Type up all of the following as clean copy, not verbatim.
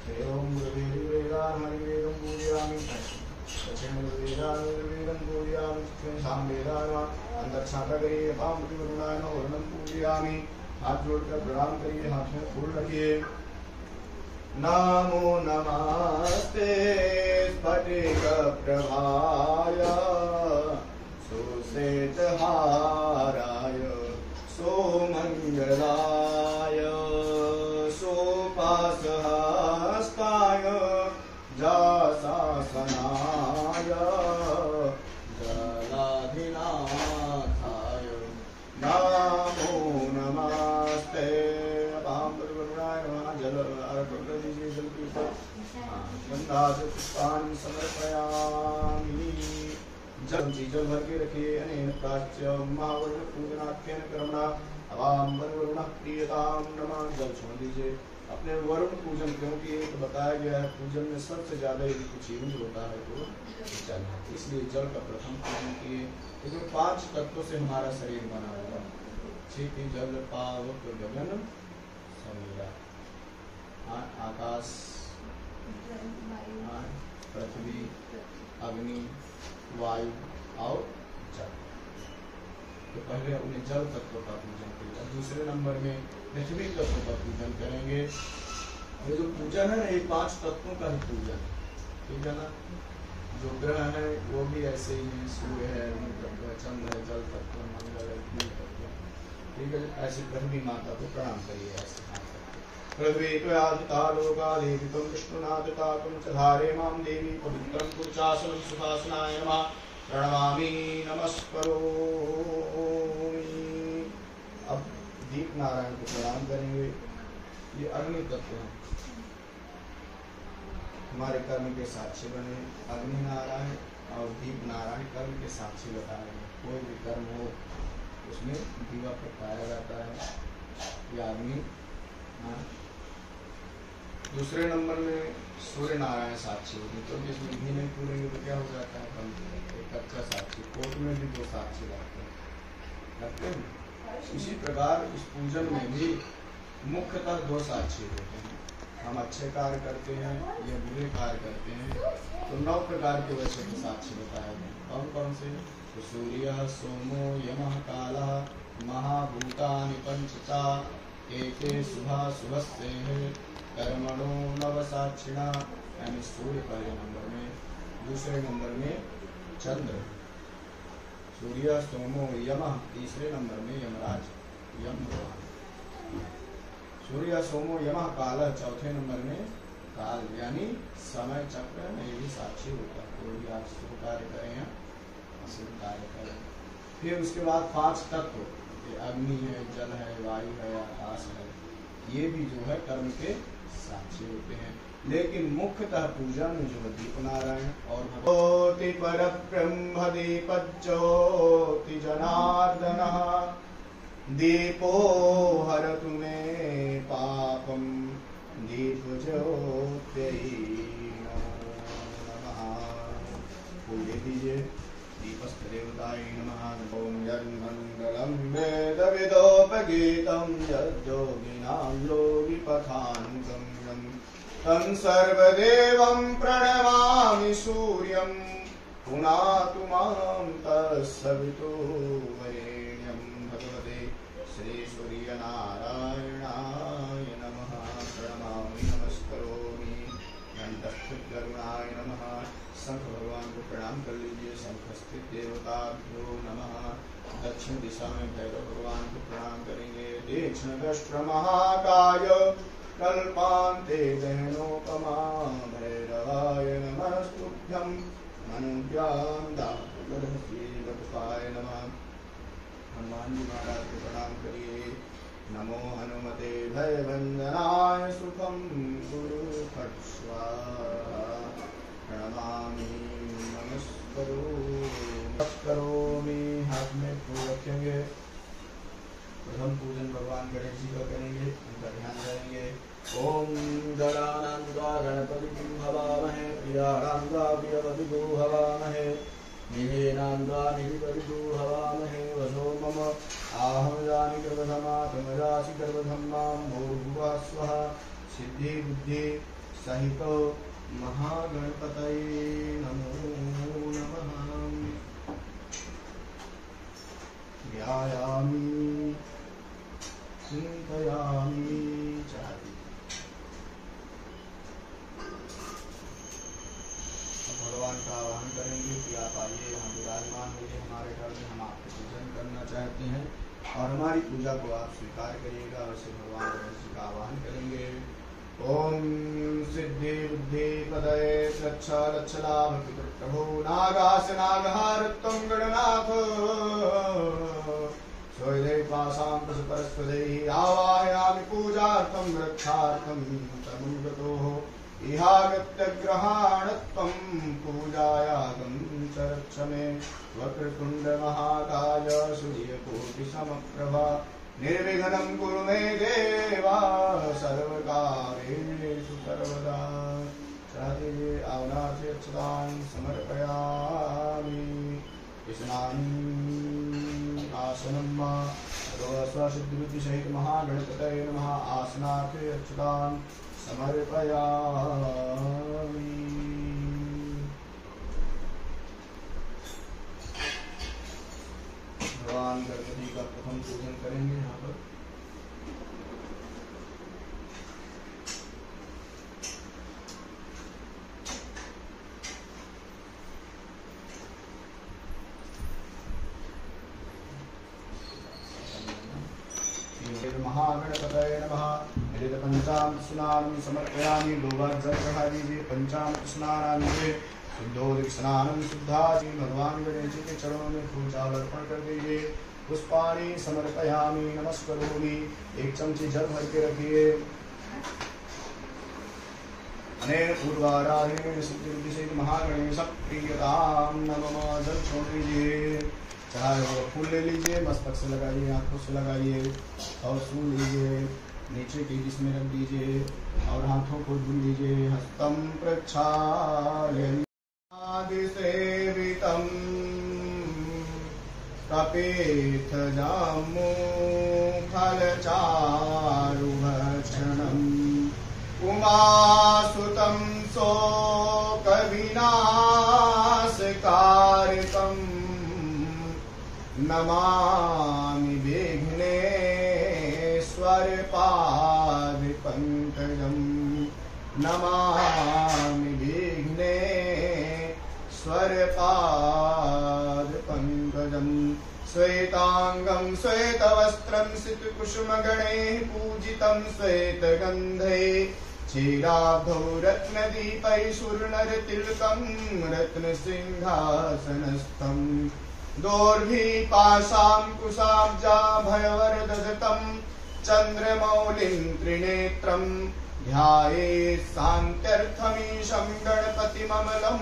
एवं वेदाहरिवेदं पूजयामि दक्षिणवेदावेदं पूजयामि सामवेदान अंतक्षाकरिये पामृतिवरुणाय वर्णं पूजयामि। हाथ जोड़कर प्रणाम करिए, हाथ में फूल रखिए। नमो नमस्ते स्फटिक प्रभाय सुश्वेतहाराय सोमंगलाय सोपासहस्ताय जासासनाय जलाधिनाथाय नमो नमस्ते। जल अर्पण कर दीजिए, जल के ऊपर गंगा से पुष्पाणि समर्पयामि। जल भर के रखिए। अनेन प्राच्य महावर्ण पूजनाख्यन कर्मणा अवाम वरुणः प्रियताम नमः। जल छोड़ दीजिए। अपने वरुण पूजन, क्योंकि तो बताया गया है पूजन में सबसे ज्यादा यदि कुछ यूज होता है तो जल, इसलिए जल का प्रथम पूजन किए। क्योंकि 5 तत्वों से हमारा शरीर बना हुआ है। ठीक, जल पावक गगन समीरा, आकाश, पृथ्वी, अग्नि, वायु और जल। तो पहले अपने जल तत्व का पूजन करेंगे। दूसरे नंबर में पृथ्वी तत्व का पूजन करेंगे। ये जो पूजन है ना, ये 5 तत्वों का ही पूजन, ठीक है ना। जो ग्रह है वो भी ऐसे ही है, सूर्य है, अग्नि तत्व, चंद्र है, जल तत्व, मंगल है, भूमि तत्व, ठीक है। ऐसे पृथ्वी माता को प्रणाम करिए। ऐसे पृथ्वी त्वयादिता लोकादेवितं विष्णुनादिता तुम च धारे मां देवी पवित्रं पुरुषासनं सुखासनाय नमः प्रणमामि नमस्करोमि। अब दीप नारायण को प्रणाम करेंगे। ये अग्नि तत्व है, हमारे कर्म के साक्षी बने। अग्नि नारायण और दीप नारायण कर्म के साक्षी बताए हैं। कोई भी कर्म हो उसमें दीवा प्रगटाया जाता है या अग्नि। दूसरे नंबर में सूर्य नारायण साक्षी होगी, तो जिसमें घी नहीं पूरेंगे तो क्या हो जाता है, एक अच्छा साक्षी। कोर्ट में भी 2 साक्षी लगते हैं। इसी प्रकार इस पूजन में भी मुख्यतः 2 साक्षी होते हैं। हम अच्छे कार्य करते हैं या बुरे कार्य करते हैं तो 9 प्रकार के वैसे के साक्षी बताए गए। कौन कौन से? तो सूर्य, सोमो, यमः, कालः, महाभूतानि पंचता, एके शुभाशुभस्य कर्मणो नवसाक्षिणा। यानी सूर्य पहले नंबर में। दूसरे नंबर में चंद्र, सूर्य, सोमो, यमः। तीसरे नंबर में यमराज, यम भगवान। सूर्य, सोमो, यमः, कालः। चौथे नंबर में काल यानी समय चक्र में भी साक्षी होता है। कोई भी आप शुभ कार्य करें या अशुभ कार्य करें। फिर उसके बाद 5 तत्व, अग्नि है, जल है, वायु है, आकाश है, ये भी जो है कर्म के साक्षी होते हैं। लेकिन मुख्यतः पूजा में जो है दीप नारायण और ज्योति पर ब्रह्म दीपज्योति जनार्दनः दीपो हरतु मे पापम दीप ज्योतिर्हि नमः। पूजे दीजिए। दीपस्थ देवताय नमः। ओम यन्मण्डलं वेदविदोपगीतं यज्जोगिनां योगिपथानुगम्यं तं सर्वदेवं प्रणमामि सूर्यं पुनातु मां तत्सवितुर्वरेण्यं। भगवते श्रीसूर्यनारायणाय नमः। प्रणमामि नमस्करोमि। घंटस्थुतकरुणाय नमः। शंख भगवान को प्रणाम कर लीजिए। शंखस्थित देवताभ्यो नमः। दक्षिण दिशा में भैरव भगवान को प्रणाम करेंगे। तीक्ष्णदष्ट्र महाकाय कल्पान्ते दहनोपमा भैरवाय नमस्तुभ्यं मनुज्ञां दातुगर्भश्रीवत्साय नमः। हनुमान जी महाराज को प्रणाम करिए। नमो हनुमते भयभंजनाय सुखं गुरु फट् स्वाहा। प्रणमामि नमस्करोमि। हाथ में फूल रखेंगे। प्रथम पूजन भगवान गणेश जी का करेंगे, उनका ध्यान करेंगे। ओम गणानान्वा गणपतिं हवामहे प्रियाणान्वा प्रियपतिगो हवामहे निधेनान्वा निधिपतिगो हवामहे वसो मम आहं जानि गर्भधमातमजासि गर्भधम्मां भूर्भुवः स्वः। सिद्धि बुद्धि सहित महागणपतये नमो नमः। ध्यायामि चिन्तयामि चापि। भगवान का आह्वान करेंगे कि आप आइए, यहाँ विराजमान होइए हमारे घर में, हम आपके पूजन करना चाहते हैं और हमारी पूजा को आप स्वीकार करिएगा। वैसे भगवान गणेश जी का आह्वान करेंगे। ओम सिद्धि बुद्धि पदये रक्ष रक्ष लाभ प्रभो नागास नागहारत्वं गणनाथ स्वदेवासां परस्परैः आवाहयामि पूजार्थं रक्षार्थं तनुं गतोः इहागत्य ग्रहाणत्वं पूजायागं च रक्ष मे। वक्रतुण्ड महाकाय सूर्यकोटिसमप्रभा निर्विघ्नं कुरु मे देवा सर्वकार्येषु सर्वदा। चाहे आवनाथि अक्षतां समर्पयामि। स्नानं आसनं मा स्वसिद्धिबुद्धिसहित महागणपतये नमः। आसनाथे अक्षतां समर्पयामि। भगवान गणपति का प्रथम पूजन करेंगे यहाँ पर। महागणपतये नमः। यदि पंचामृत स्नानं समर्पयामि। दो बार जल चढ़ा दीजिए। पंचामृत स्नानान्ते शुद्धोदक स्नानं शुद्धाचि। भगवान गणेश जी के चरणों में फूल चावल अर्पण कर दीजिए। पुष्पाणि समर्पयामि नमस्करोमि। एक चमची जल भर के रखिए। अनेन पूर्वाराधनेन सिद्धिबुद्धिसहित महागणेश प्रियतां नमः। जल छोड़ दीजिए। चाहे वो फूल ले लीजिए, मस्तक से लगाइए, आंखों से लगाइए और सूंघ लीजिए। नीचे की जिसमें रख दीजिए और हाथों को धुल लीजिए। हस्तं प्रक्षालयामि आदिसेवितं कपेथ जाम्बू फलचारुभक्षणम् उमासुतं शोकविनाशकारकम् नमामि विघ्नेश्वर पादपङ्कजम्। नमामि विघ्नेश्वर पादपङ्कजम्। श्वेतांगं श्वेतवस्त्रं सितकुसुमगणैः पूजितं श्वेतगन्धे क्षीराब्धौ रत्नदीपैः सुवर्णरतिलकं रत्नसिंहासनस्थम्। दोर्भिपाशाङ्कुशाब्जाभयवरदधतं चन्द्रमौलिं त्रिनेत्रं ध्यायेत् शान्त्यर्थमीशं गणपतिममलं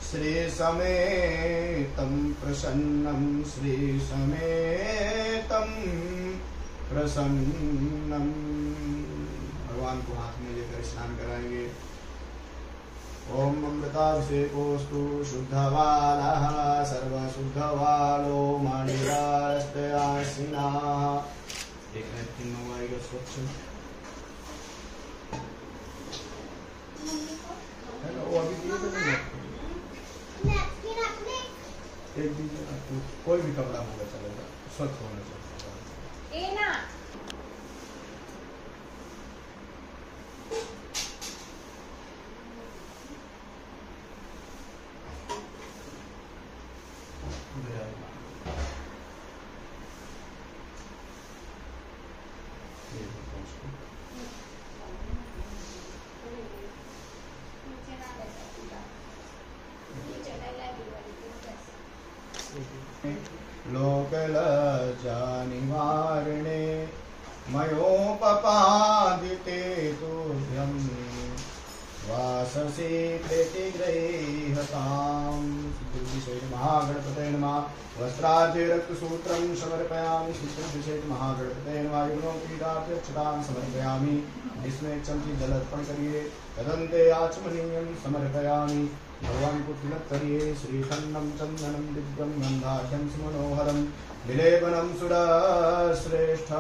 श्रीसमेतं प्रसन्नं श्रीसमेतं प्रसन्नम्। भगवान को हाथ में लेकर स्नान कराएंगे। ओम अमृताभिषेकोस्तु शुद्धवालः सर्वशुद्धवालो मणिरास्तयासिना। एक नैपकिन मंगवाइएगा स्वच्छ। हेलो, वो अभी दिए थे नैपकिन आपने? एक दीजिए ना, कोई भी कपड़ा होगा चलेगा, स्वच्छ होना चाहिए। ए ना लोकलज्जानिवारणे मयोपपादिते तुभ्यं वाससे प्रतिगृह्यताम्। सिद्धिबुद्धिसहित महागणपतये नमः। वस्त्रार्थे रक्तसूत्रं समर्पयामि। सिद्धिबुद्धिसहित महागणपतये नमः। युग्मों पीठार्थे अक्षतां समर्पयामि। जिसमें एक चमची जल अर्पण करिए। तदन्ते आचमनीयं समर्पयामि। भगवान को तिलक करिए। श्रीखंडं चंदनं दिव्यं गंधाढ्यं सुमनोहरं विलेपनं सुरश्रेष्ठं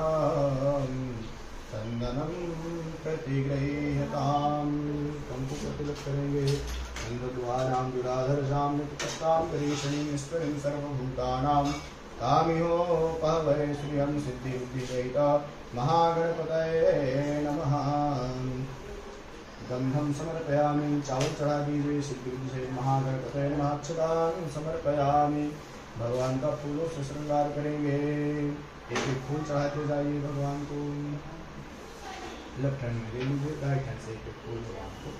चंदनम प्रतिगृह्यताम। कंकु को तिलक करेंगे। गंधद्वारां दुराधरजां नित्यपत्तां करीशनीं ईश्वरीं सर्वभूतानां कामिहो पहवै श्रियं सिद्धिबुद्धिरहिता महागणपतये नमः। गंधम समर्पयामि। चावल चढ़ा दीजिए। सिद्धि से महागणपतये नमः। अक्षतां समर्पयामि। भगवान का फूलों से श्रृंगार करेंगे। एक एक फूल चढ़ाते जाइए भगवान को। लेफ्ट हैंड में ले लीजिए, राइट हैंड से एक एक फूल भगवान को।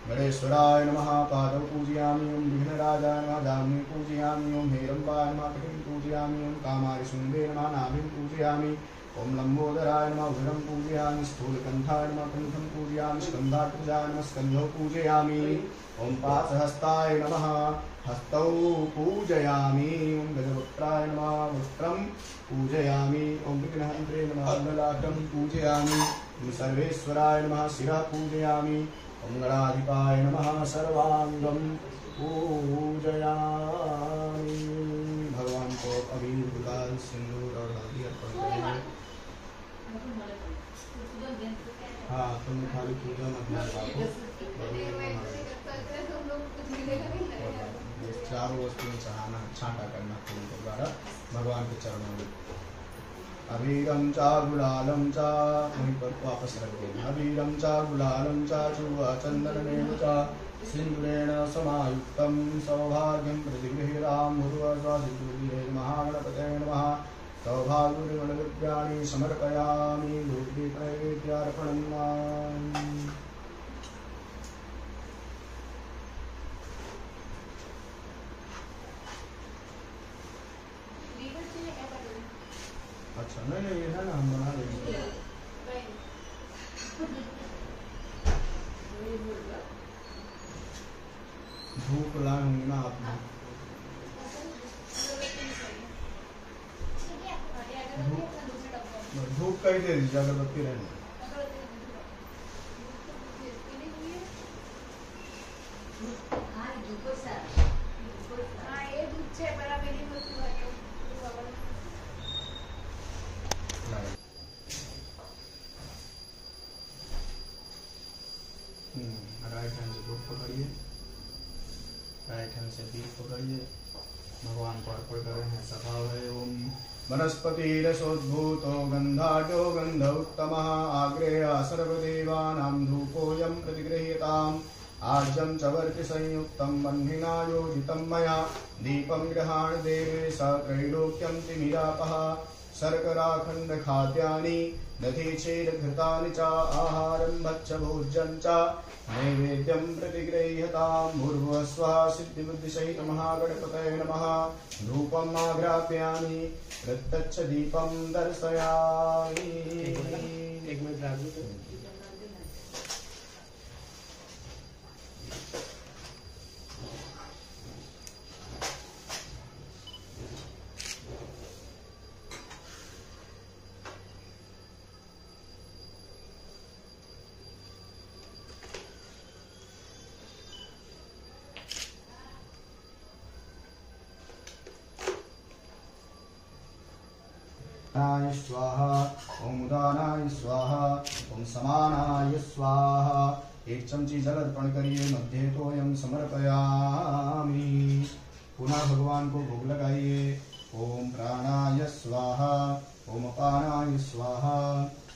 गणेश्वराय नमः। पादौ पूजयामि। ओम विघ्नराजाय नमः। दामि पूजयामि। ओम हेरम्बाय नमः। कटिं पूजयामि। ओम कामारिशुण्डे नमः। नाभिं पूजयामि। ओम लंबोदराय नमः। उदरं पूजयामि। स्थूलकण्ठाय नमः। कण्ठं पूजयामि। स्कन्धात्मजाय नमः। स्कन्धौ पूजयामि। ओम पाशहस्ताय नमः। हस्तौ पूजयामि। ओम गजवक्त्राय नमः। वक्त्रं पूजयामि। ओम विघ्नहन्त्रे नमः। ललाटं पूजयामि। ओम सर्वेश्वराय नमः। शिरः पूजयामि। ओम गणाधिपाय नमः। सर्वांगं पूजयामि। भगवान को अबीर गुलाल सिंदूर और हल्दी अर्पण करेंगे। हाँ, तुम खाली पूजा मत को चारों वस्तुएं चढ़ाना, छांटा करना फूल के द्वारा भगवान के चरणों में। अबीरं चा गुलालं चा, वहीं पर वापस रख देना। अबीरं चा गुलालं चा चूवा चंदनेन चा सिंदूरेण समायुक्तं सौभाग्यं प्रतिगृह्यतां मुरुवस्वादितुर्ये महागणपतये नमः। सौभाग्यगुणविद्यानि समर्पयामि। धूपदीपनैवेद्यार्पणम्। अच्छा, नहीं ये है ना, हम बना लेंगे। धूप लाए होंगे ना आपने। धूप का ही दे दीजिए, अगरबत्ती रहने। राइट हैंड से धूप पकड़िए, राइट हैंड से दीप पकड़िए, भगवान को अर्पण करें। ऐसा भाव है। ओम वनस्पतिरसोद्भूतो गन्धाढ्यो गन्ध उत्तमः आग्रेय सर्वदेवानां धूपोऽयं प्रतिगृह्यताम्। आज्यं च वर्ति संयुक्तं बह्निना योजितं मया दीपं गृहाण देवे स त्रैलोक्यं तिमिरापः। शर्कराखण्ड खाद्यानि दधिचेर्घृतानि च आहारं भक्ष भोज्यं च नैवेद्यं प्रतिगृह्यतां। भूर्भुवस्वः सिद्धिबुद्धिसहित महागणपतये नमः। धूपम् आघ्रापयामि। प्रत्यक्ष दीपं दर्शयामि। एक मिनट स्वाहा। ओम उदानाय स्वाहा। ओम समानाय स्वाहा। एक चमची जल अर्पण करिए। मध्य तोयम समर्पयामि। पुनः भगवान को भोग लगाइए। ओम प्राणाय स्वाहा। ओम अपानाय स्वाहा।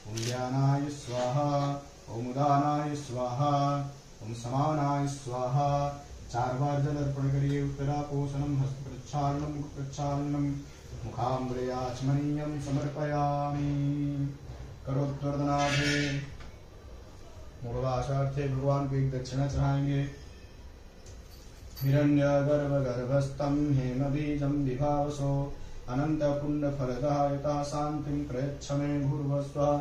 ओम ज्ञानाय स्वाहा। ओम उदानाय स्वाहा। ओम समानाय स्वाहा। 4 बार जल अर्पण करिए। उत्तरापोषणम हस्त प्रक्षालनम मुख प्रक्षालनम मुखाम्बुजयाचमनीयं समर्पयामि। करोत्तरनाभे मुखवासार्थे भगवान को एक दक्षिणा चढ़ाएंगे। हिरण्यगर्भगर्भस्थं हेमबीजं विभावसो अनन्तपुण्यफलदायिता शान्तिं प्रयच्छ मे भूर्भुवस्वः।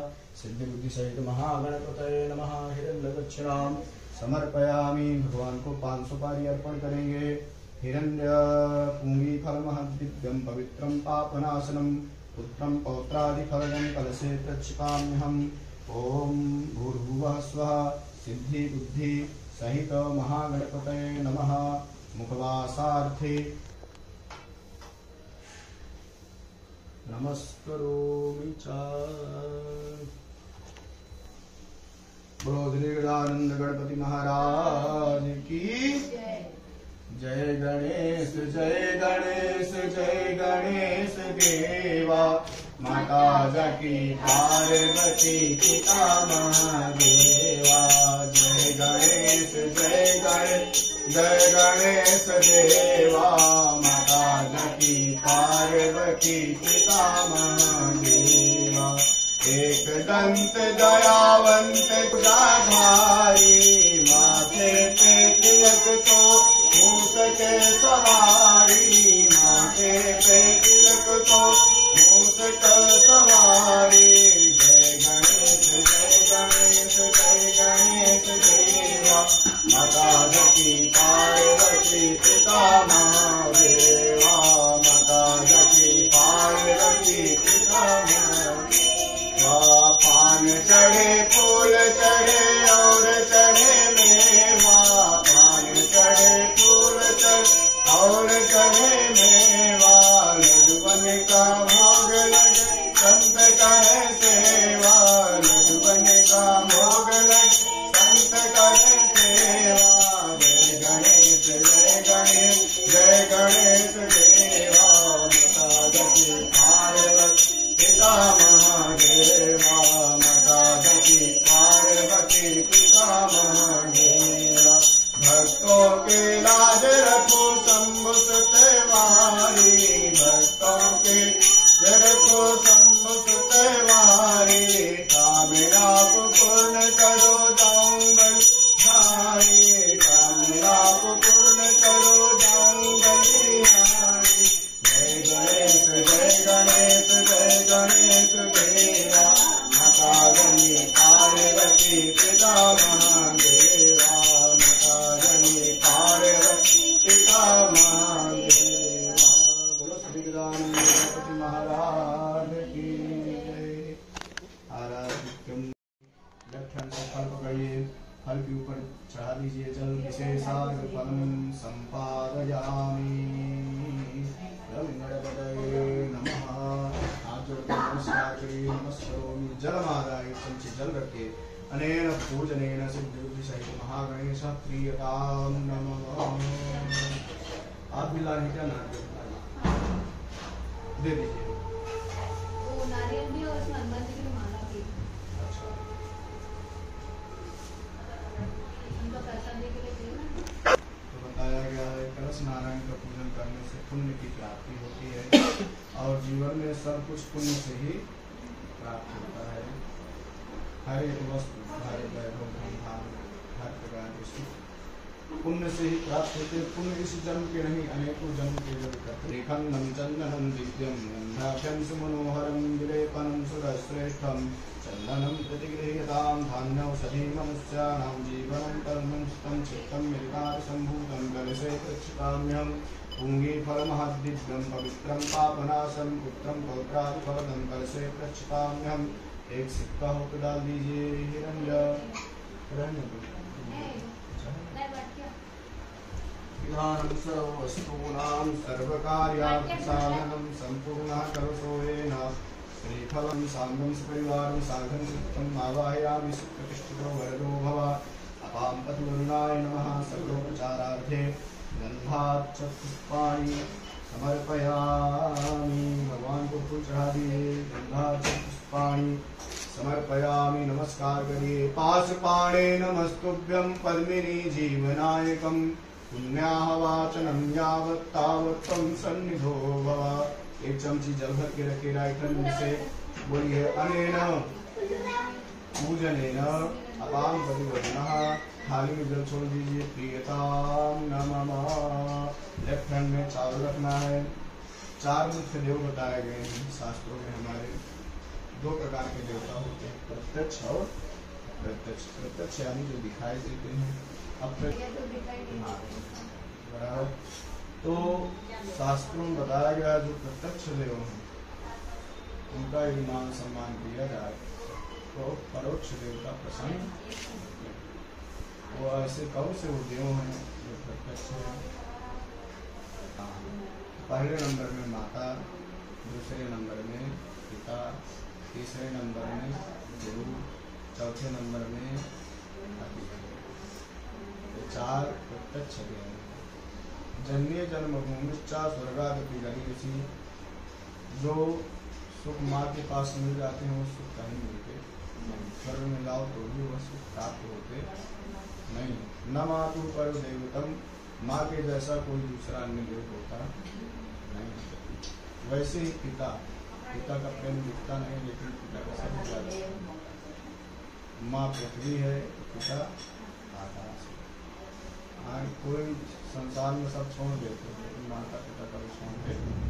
सिद्धिबुद्धिसहित महागणपतये नमः। हिरण्यदक्षिणां समर्पयामि। भगवान को 5 सुपारी अर्पण करेंगे। हिरण्य पुंगी फलमहद्दिव्यं पवित्रं पापनाशनं पुत्रं पौत्रादिफलदं कलशे प्रक्षिपाम्यहम्। ओम भूर्भुवः स्वः सिद्धि बुद्धि सहित महागणपतये नमः। मुखवासार्थे नमस्करोमि च। बोलो श्री गजानंद गणपति महाराज की जय गणेश जय गणेश जय गणेश देवा। माता जकी पार्वती पिता महादेवा। जय गणेश जय गणेश जय गणेश देवा। माता जकी पार्वती पिता महादेवा। एक दंत दयावंत जाधारी माथे पे तिलक तो मूस के सवारी। माथे पे तिलक तो मूस के सवारी। जय गणेश जय गणेश जय गणेश देवा। माता जकी पार्वती पिता महादेवा। माता जकी पार्वती पिता महादेवा। पान चढ़े फूल चढ़े और चढ़े मेवा। पान चढ़े फूल चढ़े और चढ़े मेवा। लड्डूबन का भोग लगे संत करे सेवा। लड्डूबन का भोग लगे संत करे सेवा। जय गणेश जय गणेश जय गणेश देवा। माता जकी पार्वती पिता महादेवा। माता जकी पार्वती पिता महादेवा। भक्तों के लाज रखो शंभु सतवारी। भक्तों के रखो शंभु सतवारी। कामना को पूर्ण करो जाऊं बलिहारी। कामना को पूर्ण करो जाऊं बलिहारी। जय गणेश जय गणेश जय गणेश देवा। माता जनी पार्वती पिता महादेवा। माता जनी पार्वती पिता महादेवा। बोलो श्री गजानंद गणपति महाराज की जय। आराधित्यम लक्षण से फल पकड़िए। फल के ऊपर चढ़ा दीजिए जल। विशेषार्घ फलम संपादयामि। नमः। हाथ जोड़कर नमस्कार करिए। नमस्करोमि। जलमादाय चमचे जल रखे। अनेन पूजनेन सिद्धिबुद्धि सहित महागणेश प्रियतां नमः। आप भी लाने क्या नारियल दे दीजिए। वो नारियल भी और हनुमान जी की माला भी। अच्छा। उनका प्रसाद दे के लेते हैं ना। तो बताया गया है कलश नारायण का पूजन करने से पुण्य की प्राप्ति होती है और जीवन में सब कुछ पुण्य से ही प्राप्त होता है। हर एक वस्तु हर एक वैभव धन हर प्रकार के सुख पुण्य से ही प्राप्त होते हैं। पुण्य इस जन्म के नहीं अनेकों जन्म के जब करते। खंडम चंदनम दिव्यम गंधाख्यम सुमनोहरम विलेपनम सुरश्रेष्ठम चंदनम प्रतिगृह्यतां धान्यौषधि मनुष्याणां जीवनं परमं चित्तं मिलितार सम्भूतं कलशे प्रक्षिपाम्यहं। पुंगीफलमहद्दिव्यं पवित्रं पापनाशं पुत्रं पौत्रादिफलदं कलशे प्रक्षिपाम्यहं। एक सिक्का होकर डाल दीजिए। विधानं सर्ववस्तूनां सर्वकार्यार्थसाधनं सम्पूर्णः करोषोयेन श्रीफलं साङ्गं सपरिवारं साधनं सुखम् आवाहयामि। सुप्रतिष्ठितो वरदो भव। अपां पतिवरुणाय नमः। सर्वोपचारार्थे गन्धाच्च पुष्पाणि समर्पयामि। भगवान को फूल चढ़ा दिए। गन्धाच्च पुष्पाणि समर्पयामि। नमस्कार करिए। पाशपाणे नमस्तुभ्यं पद्मिनी जीवनायकम्। पुण्याहवाचनं यावत् तावत् त्वं सन्निधो भव। एक चमची जल भर के रखे राइट हैंड से बोलिए अनेन पूजनेन अपां पतिवर्णः। थाली में जल छोड़ दीजिए। प्रियतां नमः। लेफ्ट हैंड में चावल रखना है। चार मुख्य देव बताए गए हैं शास्त्रों में। हमारे दो प्रकार के देवता होते हैं प्रत्यक्ष और अप्रत्यक्ष। प्रत्यक्ष यानी जो दिखाई देते हैं। बराबर। तो शास्त्रों में बताया गया जो प्रत्यक्ष देव हैं उनका यदि मान सम्मान किया जाए तो परोक्ष देवता प्रसन्न। वो ऐसे कौन से वो देव हैं जो प्रत्यक्ष हैं। पहले नंबर में माता, दूसरे नंबर में पिता, तीसरे नंबर में गुरु, चौथे नंबर में चार प्रत्यक्ष देव जन्य जन्मभूमिश्चा स्वर्गादपि गरीयसी। जो सुख माँ के पास मिल जाते हैं वो सुख कहीं मिलते नहीं, स्वर्ग में जाओ तो भी वह सुख प्राप्त होते नहीं। न मातु पर देवतम, माँ के जैसा कोई दूसरा अन्य देव होता नहीं। वैसे ही पिता का प्रेम दिखता नहीं, लेकिन पिता का सब जाता है। माँ पृथ्वी है, पिता आकाश है। कोई संसार में सब छोड़ देते हैं, लेकिन माता पिता का छोड़ते नहीं।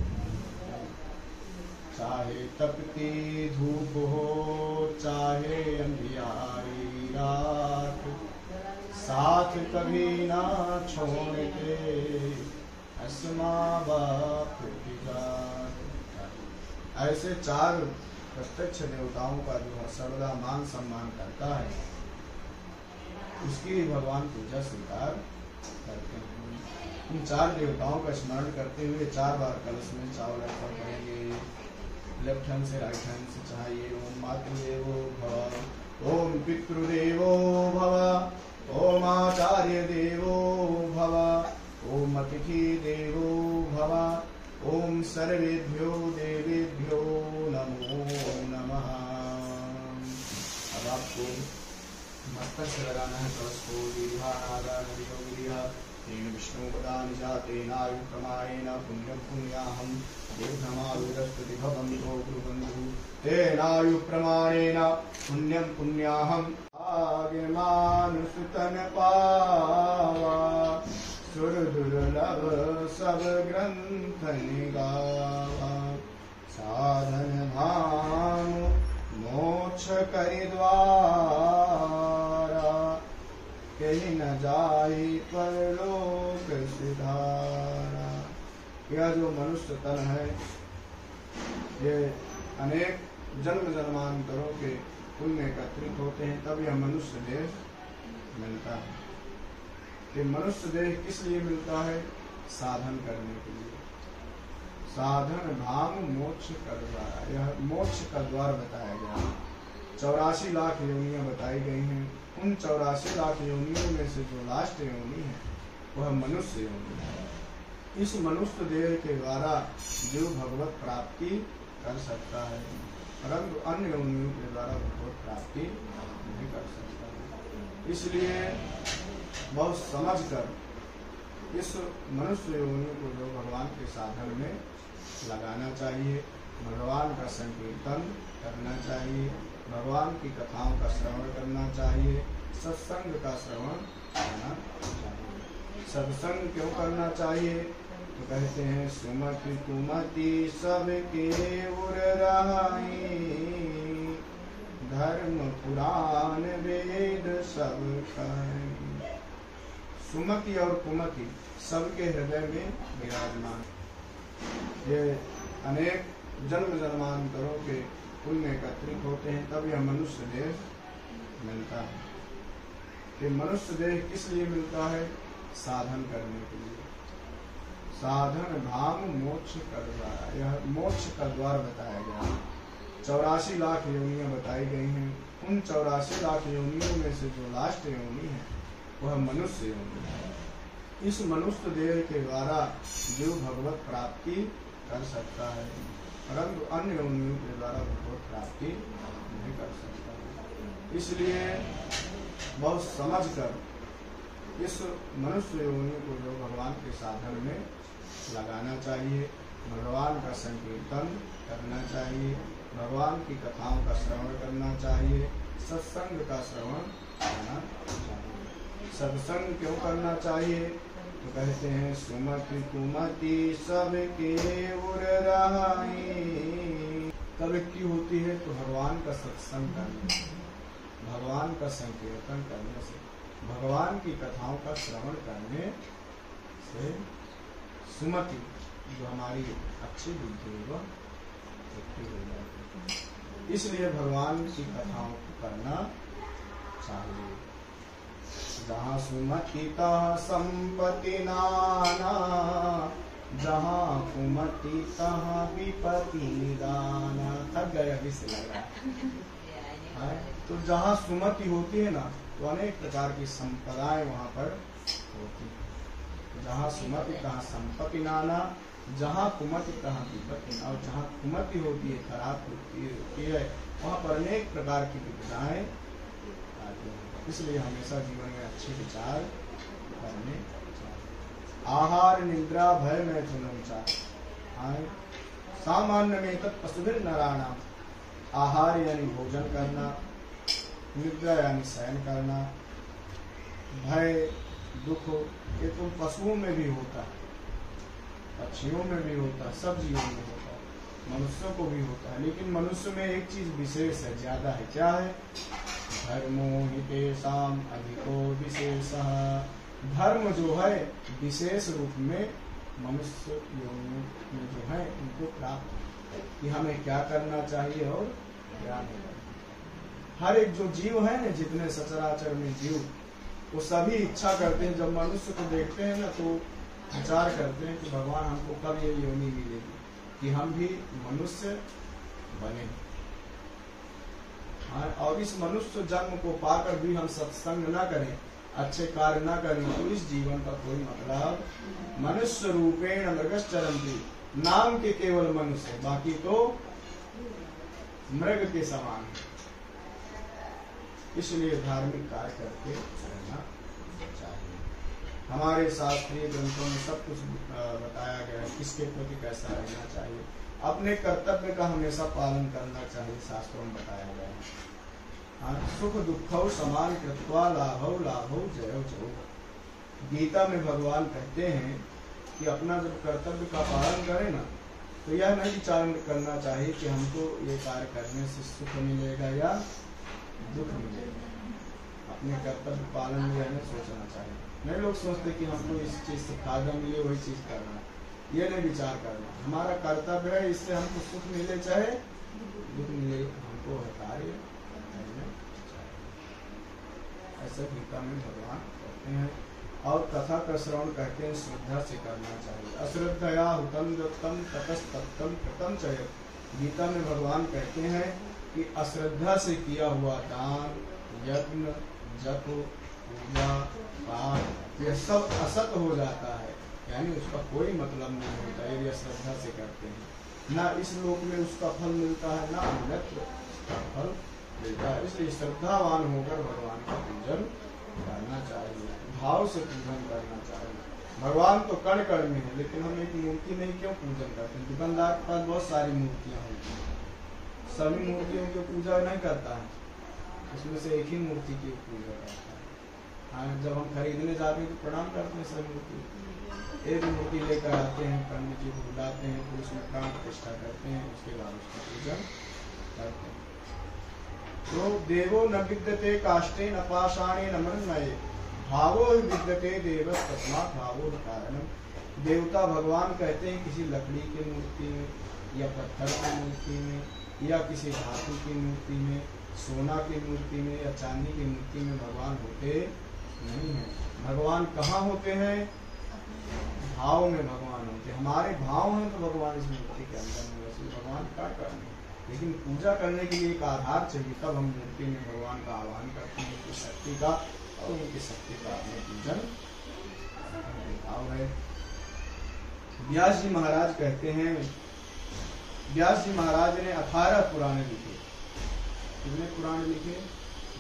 चाहे तपती धूप हो चाहे अंधियारी रात, साथ कभी ना छोड़ते अस्मा बाप की जात। ऐसे चार प्रत्यक्ष देवताओं का जो है सर्वदा मान सम्मान करता है, उसकी भगवान पूजा स्वीकार करते हैं। इन चार देवताओं का स्मरण करते हुए 4 बार कलश में चावल अर्पण करेंगे। लेफ्ट हैंड से राइट हैंड से चाहिए। ओम मातृदेवो भव, ओम पितृदेवो भव, ओम आचार्य देवो भव, ओम अतिथि देवो भव, ओम सर्वेभ्यो देवेभ्यो नमो नमः। अब आपको मस्तक से लगाना है कलश को। तेन विष्णु पदानि जातेनायु प्रमाणेन पुण्यं पुण्याहं दीर्घमायुरस्तुति भवन्तो ब्रुवन्तु। तेनायु प्रमाणेन पुण्यं पुण्याहं आगमानुसुतन पावा। सुर दुर्लभ सब ग्रंथ निगावा। साधन धाम मोक्ष करि द्वारा, कहीं न जाए परलोक सिधारा। यह जो मनुष्य तन है, ये अनेक जन्म जन्मांतरों के पुण्य एकत्रित होते हैं, तब यह मनुष्य देह मिलता है। ये मनुष्य देह किस लिए मिलता है? साधन करने के लिए। साधन धाम मोक्ष का द्वार, यह मोक्ष का द्वार बताया गया। 84 लाख योनियां बताई गई हैं। उन 84 लाख योनियों में से जो लास्ट योनि है वह मनुष्य योनि है। इस मनुष्य देह के द्वारा जीव भगवत प्राप्ति कर सकता है, परंतु अन्य योनियों के द्वारा भगवत प्राप्ति नहीं कर सकता है। इसलिए बहुत समझकर इस मनुष्य योनि को जो भगवान के साधन में लगाना चाहिए, भगवान का संकीर्तन करना चाहिए, भगवान की कथाओं का श्रवण करना चाहिए, सत्संग का श्रवण करना चाहिए। सत्संग क्यों करना चाहिए? तो कहते हैं सुमति कुमति सबके उर रहाई, धर्म पुराण वेद सब कहीं। सुमति और कुमति सबके हृदय में विराजमान। ये अनेक जन्म जन्मांतरों के पुण्य एकत्रित होते हैं, तब यह मनुष्य देह मिलता है। ये मनुष्य देह किस लिए मिलता है? साधन करने के लिए। साधन धाम मोक्ष का द्वार, यह मोक्ष का द्वार बताया गया। 84 लाख योनियां बताई गई हैं। उन 84 लाख योनियों में से जो लास्ट योनि है वह मनुष्य योनि है। इस मनुष्य देह के द्वारा जीव भगवत प्राप्ति कर सकता है, परंतु अन्य योनियों के द्वारा भगवत प्राप्ति नहीं कर सकता। इसलिए बहुत समझकर इस मनुष्य योनि को जो भगवान के साधन में लगाना चाहिए, भगवान का संकीर्तन करना चाहिए, भगवान की कथाओं का श्रवण करना चाहिए, सत्संग का श्रवण करना चाहिए। सत्संग क्यों करना चाहिए? तो कहते हैं सुमति कुमति सबके उर रहाई। कब की होती है? तो भगवान का सत्संग करने से, भगवान का संकीर्तन करने से, भगवान की कथाओं का श्रवण करने से सुमति, जो हमारी अच्छी बुद्धि है वह वृद्धि हो जाती है। इसलिए भगवान की कथाओं को करना चाहिए। जहाँ सुमति तहाँ संपत्ति नाना, जहाँ कुमति तहाँ विपत्ति निदाना। थक गए अभी से लग रहा है। तो जहाँ सुमति होती है ना, तो अनेक प्रकार की संपदाएं वहाँ पर होती। जहाँ सुमति तहाँ संपत्ति नाना, जहाँ कुमति तहाँ विपत्ति। और जहाँ कुमति होती है, खराब होती है, वहाँ पर अनेक प्रकार की विपदाएं आती हैं। इसलिए हमेशा जीवन में अच्छे विचार करने चाहिए। आहार निद्रा भय में चुनौचा। सामान्य में तत् पशुभिर नराणाम। आहार यानी भोजन करना, निद्रा यानी शयन करना, भय दुख ये तो पशुओं में भी होता है, पक्षियों में भी होता है, सब जीवों में होता है, मनुष्यों को भी होता है। लेकिन मनुष्य में एक चीज विशेष है, ज्यादा है। क्या है? धर्मो हितेषाम अधिको विशेषः। धर्म जो है विशेष रूप में मनुष्य योनि में जो है उनको प्राप्त है कि हमें क्या करना चाहिए और क्या नहीं करना। हर एक जो जीव है ना, जितने सचराचर में जीव, वो सभी इच्छा करते हैं। जब मनुष्य को देखते हैं ना, तो विचार करते हैं कि भगवान हमको कब ये योनि मिलेगी कि हम भी मनुष्य बने। हाँ, और इस मनुष्य जन्म को पाकर भी हम सत्संग न करें, अच्छे कार्य न करें, तो इस जीवन का कोई मतलब। मनुष्य रूपेण मृगश्चरन्ति। नाम के केवल मनुष्य, बाकी तो मृग के समान है। इसलिए धार्मिक कार्य करके रहना चाहिए। हमारे शास्त्रीय ग्रंथों में सब कुछ बताया गया है, किसके प्रति कैसा रहना चाहिए। अपने कर्तव्य का हमेशा पालन करना चाहिए, शास्त्रों में बताया गया है। सुख दुखौ समान कृत्वा लाभौ लाभौ जयो जयो। गीता में भगवान कहते हैं कि अपना जब कर्तव्य का पालन करें ना, तो यह नहीं विचार करना चाहिए कि हमको ये कार्य करने से सुख मिलेगा या दुख मिलेगा। अपने कर्तव्य पालन में यह नहीं सोचना चाहिए। नहीं लोग सोचते कि हमको इस चीज से फायदा मिले वही चीज करना, ये नहीं विचार करना। हमारा कर्तव्य है, इससे हमको सुख मिले चाहे दुख मिले, हमको कार्य करना चाहिए। ऐसा गीता में भगवान कहते हैं। और कथा का श्रवण कहते हैं श्रद्धा से करना चाहिए। अश्रद्धया हुतम दत्तम ततस्तत्तम कृतम चयत। गीता में भगवान कहते हैं कि अश्रद्धा से किया हुआ दान, यज्ञ, जप, पूजा, पाठ, यह सब असत हो जाता है, यानी उसका कोई मतलब नहीं होता यदि अश्रद्धा से करते हैं। ना इस लोक में उसका फल मिलता है, ना अन्यत्र उसका फल मिलता है। इसलिए श्रद्धावान होकर भगवान का पूजन करना चाहिए, भाव से पूजन करना चाहिए। भगवान तो कण कण में है, लेकिन हम एक मूर्ति में क्यों पूजन करते हैं? दुकानदार के पास बहुत सारी मूर्तियां होती हैं, सभी मूर्तियों की पूजा नहीं करता है, उसमें से एक ही मूर्ति की पूजा करता है। हाँ, जब हम खरीदने जाते हैं तो प्रणाम करते हैं सभी मूर्ति। एक मूर्ति लेकर आते हैं, पंडित जी को बुलाते हैं, फिर उसमें प्राण प्रतिष्ठा करते हैं, उसके बाद उसका पूजन करते हैं। तो देवो न विद्यते काष्ठे न पाषाणे न मृण्मये भावो विद्यते देवस् तस्मात् भावो न कारणम्। देवता भगवान कहते हैं किसी लकड़ी की मूर्ति में या पत्थर की मूर्ति में या किसी धातु की मूर्ति में, सोना की मूर्ति में या चांदी की मूर्ति में भगवान होते नहीं है। भगवान कहाँ होते हैं? भाव में भगवान होते हैं। हमारे भाव हैं तो भगवान इस मूर्ति के अंदर में, वैसे भगवान क्या करने। लेकिन पूजा करने के लिए एक आधार चाहिए, तब हम मूर्ति में भगवान का आह्वान करते हैं, उनकी शक्ति का, और उनकी शक्ति का अपने पूजन भाव है। व्यास जी महाराज कहते हैं, व्यास जी महाराज ने 18 पुराण लिखे। कितने पुराण लिखे?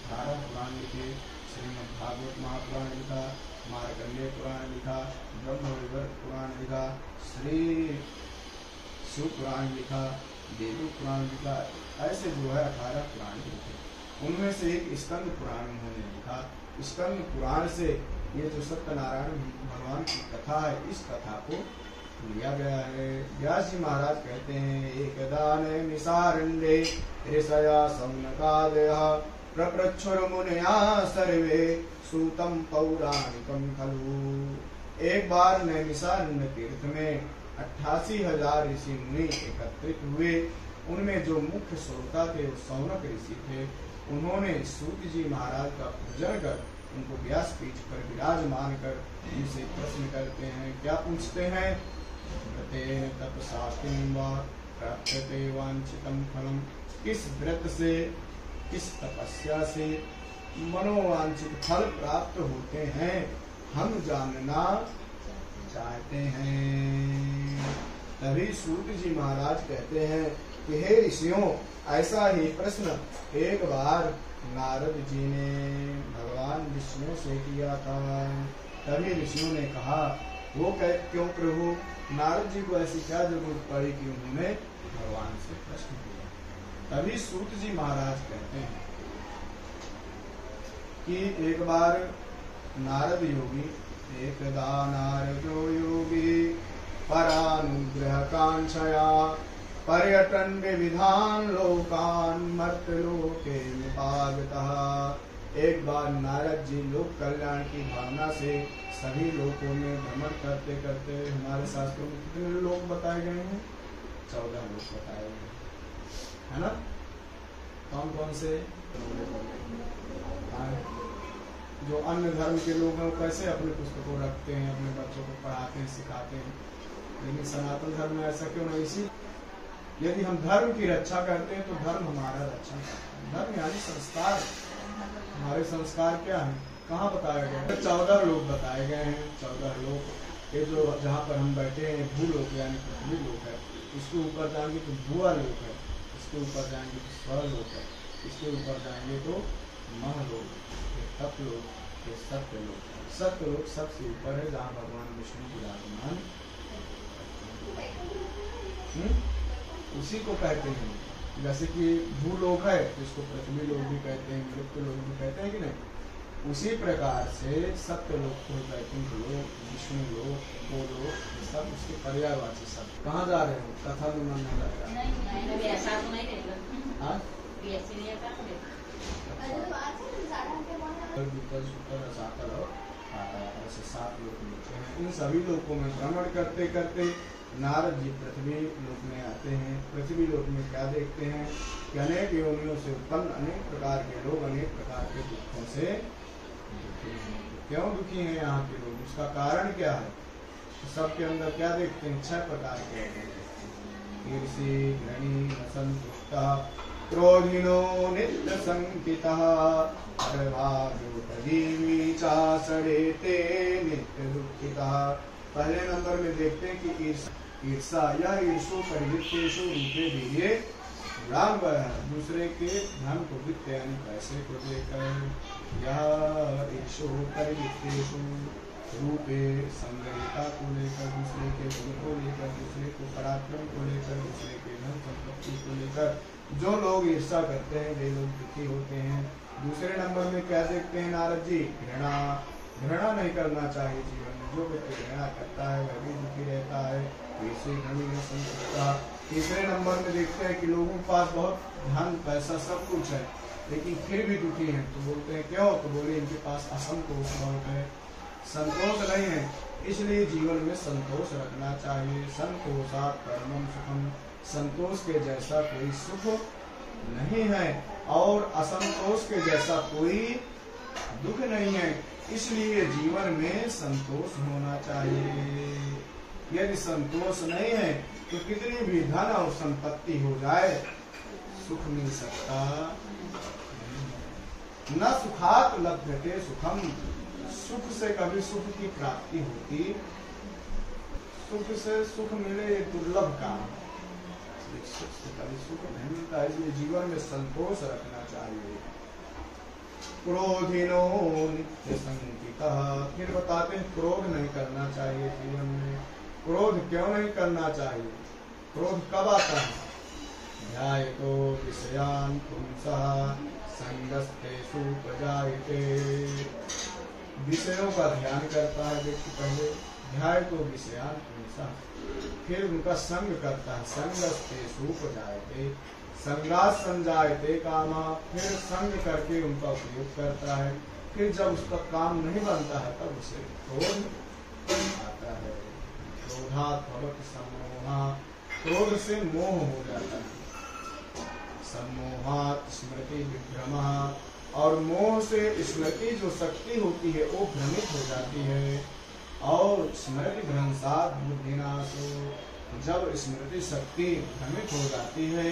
18 पुराण लिखे। श्रीमद् भागवत महापुराण लिखा, मार्कंडेय पुराण लिखा, ब्रह्मवैवर्त पुराण लिखा, श्री शिव पुराण लिखा, देवी पुराण लिखा। ऐसे जो है 18 पुराण लिखे। उनमें से एक स्कंद पुराण उन्होंने लिखा। स्कंद पुराण से ये जो सत्यनारायण भगवान की कथा है, इस कथा को लिया गया है। व्यास जी महाराज कहते हैं, एकदा नैमिषारण्ये ऋषया सौनकादयः प्रपृच्छुर्मुनयः सर्वे सूतं पौराणिकं खलु। एक बार नैमिषारण्य तीर्थ में 88,000 ऋषि मुनि एकत्रित हुए। उनमें जो मुख्य श्रोता थे वो सौनक ऋषि थे। उन्होंने सूत जी महाराज का पूजन कर उनको व्यासपीठ पर विराजमान कर उनसे प्रश्न करते हैं। क्या पूछते हैं? व्रतेन तपसा किं वा प्राप्यते वांछितं फलम्। किस व्रत से, किस तपस्या से मनोवांछित फल प्राप्त होते हैं? हम जानना चाहते हैं। तभी सूत जी महाराज कहते हैं कि हे ऋषियों, ऐसा ही प्रश्न एक बार नारद जी ने भगवान विष्णु से किया था। तभी ऋषियों ने कहा, वो क्यों प्रभु, नारद जी को ऐसी क्या जरूरत पड़ी कि उन्होंने भगवान से प्रश्न किया। तभी सूत जी महाराज कहते हैं कि एक बार नारद योगी, एकदा नारदो योगी परानुग्रह कांक्षया पर्यटन विविधान लोकान मर्त्यलोके निपागतः। एक बार नारद जी लोक कल्याण की भावना से सभी लोकों में भ्रमण करते करते, हमारे शास्त्रों में कितने लोक बताए गए हैं? 14 लोक बताए गए है ना। कौन कौन से? जो अन्य धर्म के लोग हैं वो कैसे अपने पुस्तकों रखते हैं, अपने बच्चों को पढ़ाते हैं, सिखाते हैं, लेकिन सनातन धर्म में ऐसा क्यों नहीं? इसी यदि हम धर्म की रक्षा करते हैं तो धर्म हमारा रक्षा करता है। धर्म यानी संस्कार, हमारे संस्कार क्या है, कहाँ बताया गया है? 14 लोग बताए गए हैं। 14 लोग, ये जो जहाँ पर हम बैठे हैं भूलोक यानी पृथ्वी लोक है, इसके ऊपर जाएंगे तो भुआ लोक है, इसके ऊपर जाएंगे तो स्वरलोक है, इसके ऊपर जाएंगे तो महलोक, तपलोक, सत्यलोक। सत्यलोक सबसे ऊपर है जहाँ भगवान विष्णु विराजमान, उसी को कहते हैं। जैसे कि भूलोक है जिसको पृथ्वी लोक भी कहते हैं, मृत्यु लोक भी कहते हैं कि नहीं, उसी प्रकार से सत्यलोक को वैकुंठ लोक, विष्णु लोक, गोलोक, सब उसके पर्यायवाची शब्द। कहाँ जा रहे हो? कथा में मन नहीं लग रहा। ऐसे 7 लोक नीचे हैं। इन सभी लोकों में भ्रमण करते करते नारद जी पृथ्वी लोक में आते हैं। पृथ्वी लोक में क्या देखते हैं कि अनेक योनियों से उत्पन्न अनेक प्रकार के लोग अनेक प्रकार के दुखों से दुखी हैं। क्यों दुखी हैं यहाँ के लोग? उसका कारण क्या है? तो सबके अंदर क्या देखते हैं? 6 प्रकार के ईर्षि, घृणी, असंतुष्टा, क्रोधिनो, नित्य संकितः, गर्भाभ्योपजीवी चासरेते नित्य दुःखितः। पहले नंबर में देखते हैं कि ईर्षा, यह ईर्षो परिवृत्तेषु रूपे वीर्ये गुणांग है। दूसरे के धन को वित्त यानी पैसे को लेकर, यह ईर्षो परिवृत्तेषु रूपे संग्रहिता को लेकर, दूसरे के गुण को लेकर, दूसरे को पराक्रम को लेकर, दूसरे के धन संपत्ति को लेकर जो लोग ईर्षा करते हैं वे लोग दुखी होते हैं। दूसरे नंबर में क्या देखते हैं नारद जी? घृणा। घृणा नहीं करना चाहिए जीवन में। जो व्यक्ति घृणा करता है वह भी दुखी रहता है। तीसरे नंबर में देखते हैं कि लोगों के पास बहुत धन पैसा सब कुछ है लेकिन फिर भी दुखी हैं। तो बोलते हैं क्यों? तो बोले इनके पास असंतोष बहुत है, संतोष नहीं है। इसलिए जीवन में संतोष रखना चाहिए। संतोषात् परमं सुखम, संतोष के जैसा कोई सुख नहीं है और असंतोष के जैसा कोई दुख नहीं है। इसलिए जीवन में संतोष होना चाहिए। यदि संतोष नहीं है तो कितनी भी धन और संपत्ति हो जाए सुख मिल सकता न। सुखात लभ्यते सुखम, सुख से कभी सुख की प्राप्ति होती, सुख से सुख मिले ये दुर्लभ काम, सुख से कभी सुख नहीं मिलता। इसलिए जीवन में संतोष रखना चाहिए। क्रोधिनो नित्य संकितः, फिर बताते हैं क्रोध नहीं करना चाहिए जीवन में। क्रोध क्यों नहीं करना चाहिए? क्रोध कब आता है? ध्यायतो विषयान् पुंसः संगस्तेषु प्रजायते, विषयों का ध्यान करता है व्यक्ति पहले, ध्यायतो विषयान् पुंसः, फिर उनका संग करता है, संगस्तेषु प्रजायते, संगात संजायते कामा, फिर संग करके उनका उपयोग करता है। फिर जब उसका काम नहीं बनता है तब उसे क्रोध आता है। क्रोधात् भवति सम्मोहः, क्रोध से मोह हो जाता है। सम्मोहात् स्मृति विभ्रमः, और मोह से स्मृति जो शक्ति होती है वो भ्रमित हो जाती है। और स्मृति भ्रंशात् बुद्धिनाशो, जब स्मृति शक्ति भ्रमित हो जाती है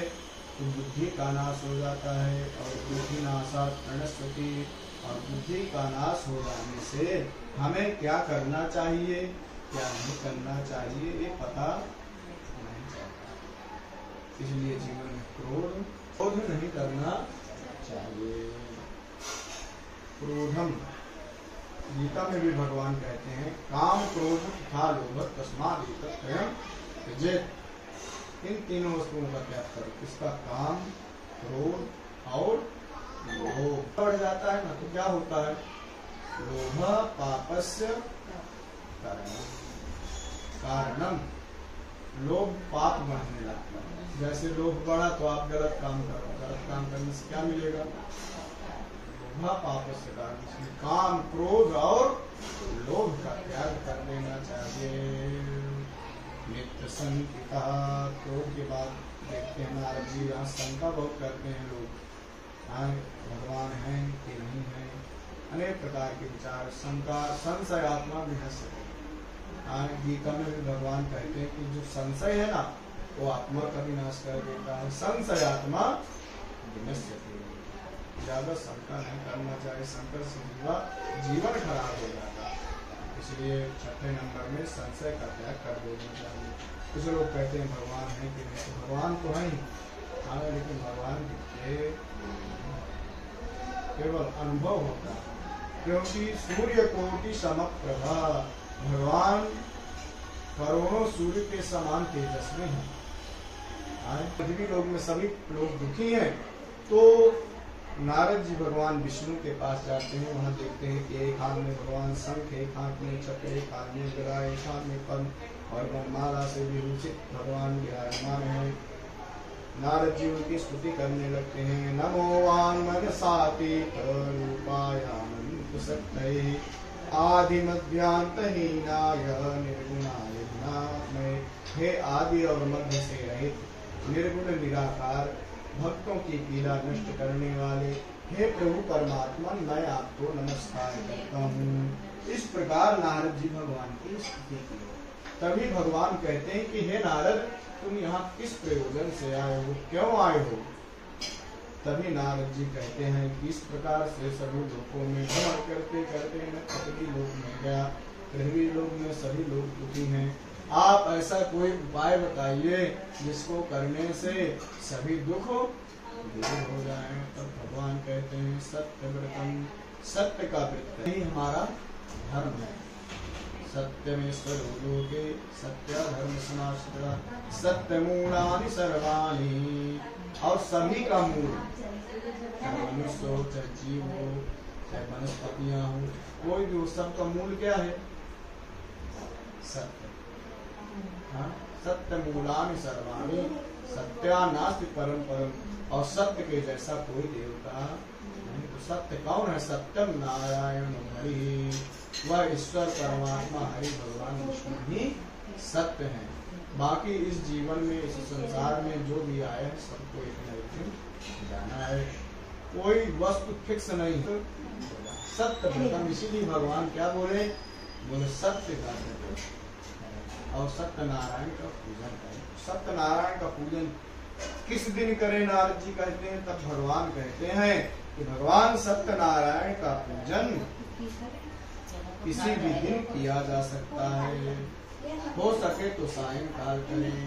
तो बुद्धि का नाश हो जाता है। और बुद्धि नाशात् प्रणश्यति, और बुद्धि का नाश हो जाने से हमें क्या करना चाहिए, क्या नहीं करना चाहिए, ये पता नहीं चलता। इसलिए जीवन में क्रोध नहीं करना चाहिए। क्रोधम, गीता में भी भगवान कहते हैं काम क्रोध तथा लोभ तस्मात् एतत्त्रयम् त्यजेत्। इन तीनों वस्तुओं का त्याग करो। इसका काम, क्रोध और लोभ बढ़ जाता है ना, तो क्या होता है? लोभ पापस्य कारणम। लोभ पाप बढ़ने लगता है। जैसे लोभ बढ़ा तो आप गलत काम करो, गलत काम करने से क्या मिलेगा? पाप से कारण। इसलिए काम, क्रोध और लोभ का त्याग कर देना चाहिए। नित्य संकिता, क्रोध के बाद देखते हैं नारद जी यहाँ शंका बहुत करते हैं लोग, भगवान है कि नहीं है, अनेक प्रकार के विचार, शंका, संशय आत्मा विनश्य। गीता में भी भगवान कहते हैं कि जो संशय है ना वो आत्मा का विनाश कर देता है। संशय आत्मा विनश्य। ज्यादा शंका नहीं करना चाहिए, शंकर से जीवन खराब हो जाता है। इसलिए छठे नंबर में संशय का त्याग कर देना चाहिए। कुछ लोग कहते हैं भगवान है कि नहीं, तो भगवान तो है ही, लेकिन भगवान के केवल अनुभव होता है, क्योंकि सूर्य कोटि समप्रभा, भगवान करोड़ों सूर्य के समान तेजस्वी हैं। पृथ्वी लोक में सभी लोग दुखी हैं, तो नारद जी भगवान विष्णु के पास जाते हैं। वहाँ देखते हैं कि एक हाथ में भगवान शंख, एक हाथ में चक्र, एक हाथ में गदा, एक हाथ में पद्म और वनमाला से विभूषित भगवान विराजमान है। नारद जी उनकी स्तुति करने लगते हैं। नमो वाङ्मनसातीत रूपायानंत शक्तये आदि मध्यांतहीनाय निर्गुणाय गुणात्मये। हे आदि और मध्य से रहित निर्गुण निराकार भक्तों की पीड़ा नष्ट करने वाले, हे प्रभु परमात्मा, मैं आपको नमस्कार करता हूँ। इस प्रकार नारद जी भगवान की स्तुति की। तभी भगवान कहते हैं कि हे नारद, तुम यहाँ किस प्रयोजन से आए हो, क्यों आए हो? तभी नारद जी कहते हैं कि इस प्रकार से सभी लोगों में भ्रमण करते करते मैं पृथ्वी लोक में गया। पृथ्वी लोक में सभी लोग दुखी हैं। आप ऐसा कोई उपाय बताइए जिसको करने से सभी दुख दूर हो जाए। तब भगवान कहते हैं सत्य व्रतम, सत्य का व्रत ही हमारा धर्म है। सत्यमेश्वर लोके सत्य धर्म सनातन, सत्य मूलानि सर्वाणि। और सभी का मूल, चाहे मनुष्य हो, चाहे जीव हो, चाहे वनस्पतियां हो, कोई भी हो, सबका मूल क्या है? सत्य। सत्य मूलानि सर्वाणि, सत्या नास्ति परम परम। और सत्य के जैसा कोई देवता नहीं। तो सत्य कौन है? सत्यम नारायण हरि, वह ईश्वर परमात्मा हरि भगवान विष्णु ही सत्य है। बाकी इस जीवन में, इस संसार में जो भी आया है सबको एक न एक दिन जाना है। कोई वस्तु फिक्स नहीं। तो सत्य प्रथम, इसीलिए भगवान क्या बोले? सत्य का और सत्यनारायण का पूजन करें। सत्यनारायण का पूजन किस दिन करें? नारद जी कहते हैं। तब भगवान कहते हैं कि भगवान सत्यनारायण का पूजन किसी भी दिन किया जा सकता है, हो सके तो सायंकाल करें।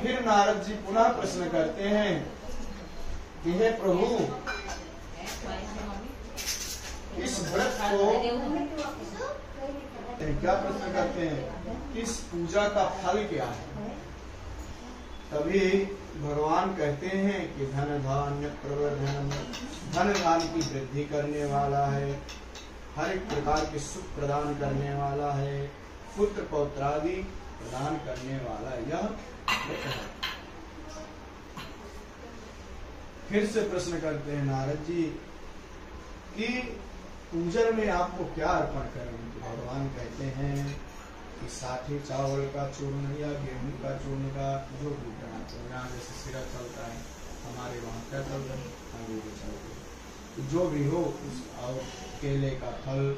फिर नारद जी पुनः प्रश्न करते हैं कि हे प्रभु, इस व्रत को क्या प्रश्न करते हैं? इस पूजा का फल क्या है? तभी भगवान कहते हैं कि धन धान्य प्रवर्धन, धन धान की वृद्धि करने वाला है, हर एक प्रकार के सुख प्रदान करने वाला है, पुत्र पौत्रादि प्रदान करने वाला यह व्रत है। फिर से प्रश्न करते हैं नारद जी कि पूजन में आपको क्या अर्पण करें? तो भगवान कहते हैं कि साठी चावल का चूर्ण या गेहूं का चूर्ण का जो भी बनाते हैं, यहाँ जैसे सिरा चलता है, हमारे वहाँ क्या चलता है, अंगूर चलते हैं, जो भी हो उस, और केले का फल,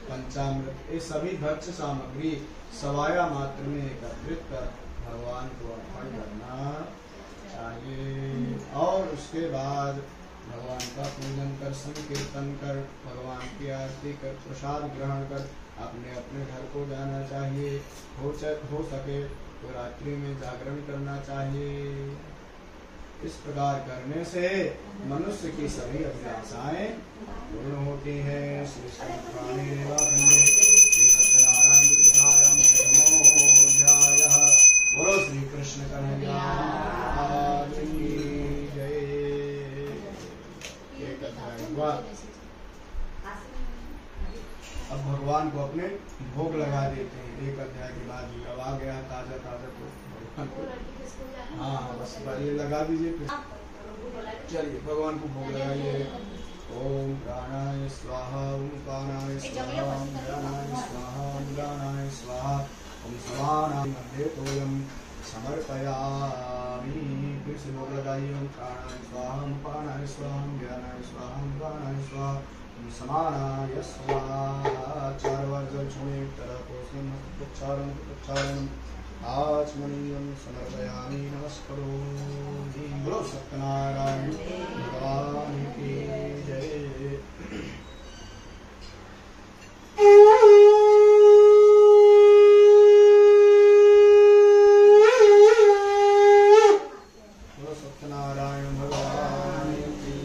पंचामृत, ये सभी भक्ष्य सामग्री सवाया मात्र में एकत्रित कर भगवान को अर्पण करना चाहिए। और उसके बाद भगवान का पूजन कर, संकीर्तन कर, भगवान की आरती कर, प्रसाद ग्रहण कर अपने अपने घर को जाना चाहिए। हो सके तो रात्रि में जागरण करना चाहिए। इस प्रकार करने से मनुष्य की सभी अभिलाषाएं पूर्ण होती हैं। श्री सत्यनारायण बोलो श्री कृष्ण कन्हैया की जय। एक अध्याय हुआ। अब भगवान को अपने भोग लगा देते हैं। एक अध्याय के बाद ही अब आ गया ताजा ताजा तो भगवान को, हाँ बस ये लगा दीजिए। चलिए भगवान को भोग लगाइए। ओम प्राणाय स्वाहा, ओम प्राणाय स्वाहा, ओम प्राणाय स्वाहा, ओम प्राणाय स्वाहा, ओम समानाय मध्ये तोयम समर्पयामि। फिर से भोग लगाइए। ओम प्राणाय स्वाहा, ओम प्राणाय स्वाहा, ओम ज्ञानाय स्वाहा, ओम प्राणाय स्वाहा, ओम समानाय स्वाहा। 4 बार जल छूने तरह पोषण प्रक्षालन आचमनीयम समर्पयामि नमस्करोमि। बोलो सत्यनारायण भगवान की जय। बोलो सत्यनारायण भगवान की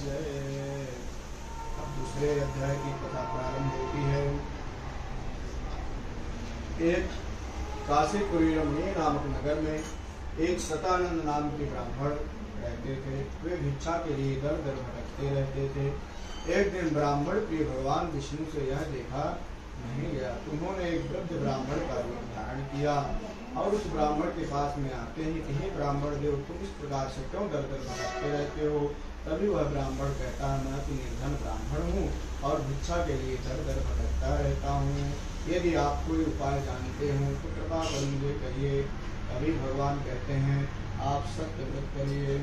जय। अब दूसरे अध्याय की कथा प्रारंभ होती है। एक काशीपुरी नामक नगर में एक सतानंद नाम के ब्राह्मण रहते थे। वे भिक्षा के लिए दर दर भटकते रहते थे। एक दिन ब्राह्मण प्रिय भगवान विष्णु से यह देखा नहीं गया। उन्होंने एक वृद्ध ब्राह्मण का रूप धारण किया और उस ब्राह्मण के पास में आते ही कि हे ब्राह्मण देव, तुम इस प्रकार से क्यों दर दर भटकते रहते हो? तभी वह ब्राह्मण कहता है, मैं अति निर्धन ब्राह्मण हूँ और भिक्षा के लिए दर दर भटकता रहता हूँ। यदि आप कोई उपाय जानते हो तो कृपा कर मुझे कहिए। तभी भगवान कहते हैं, आप सत्य व्रत करिए,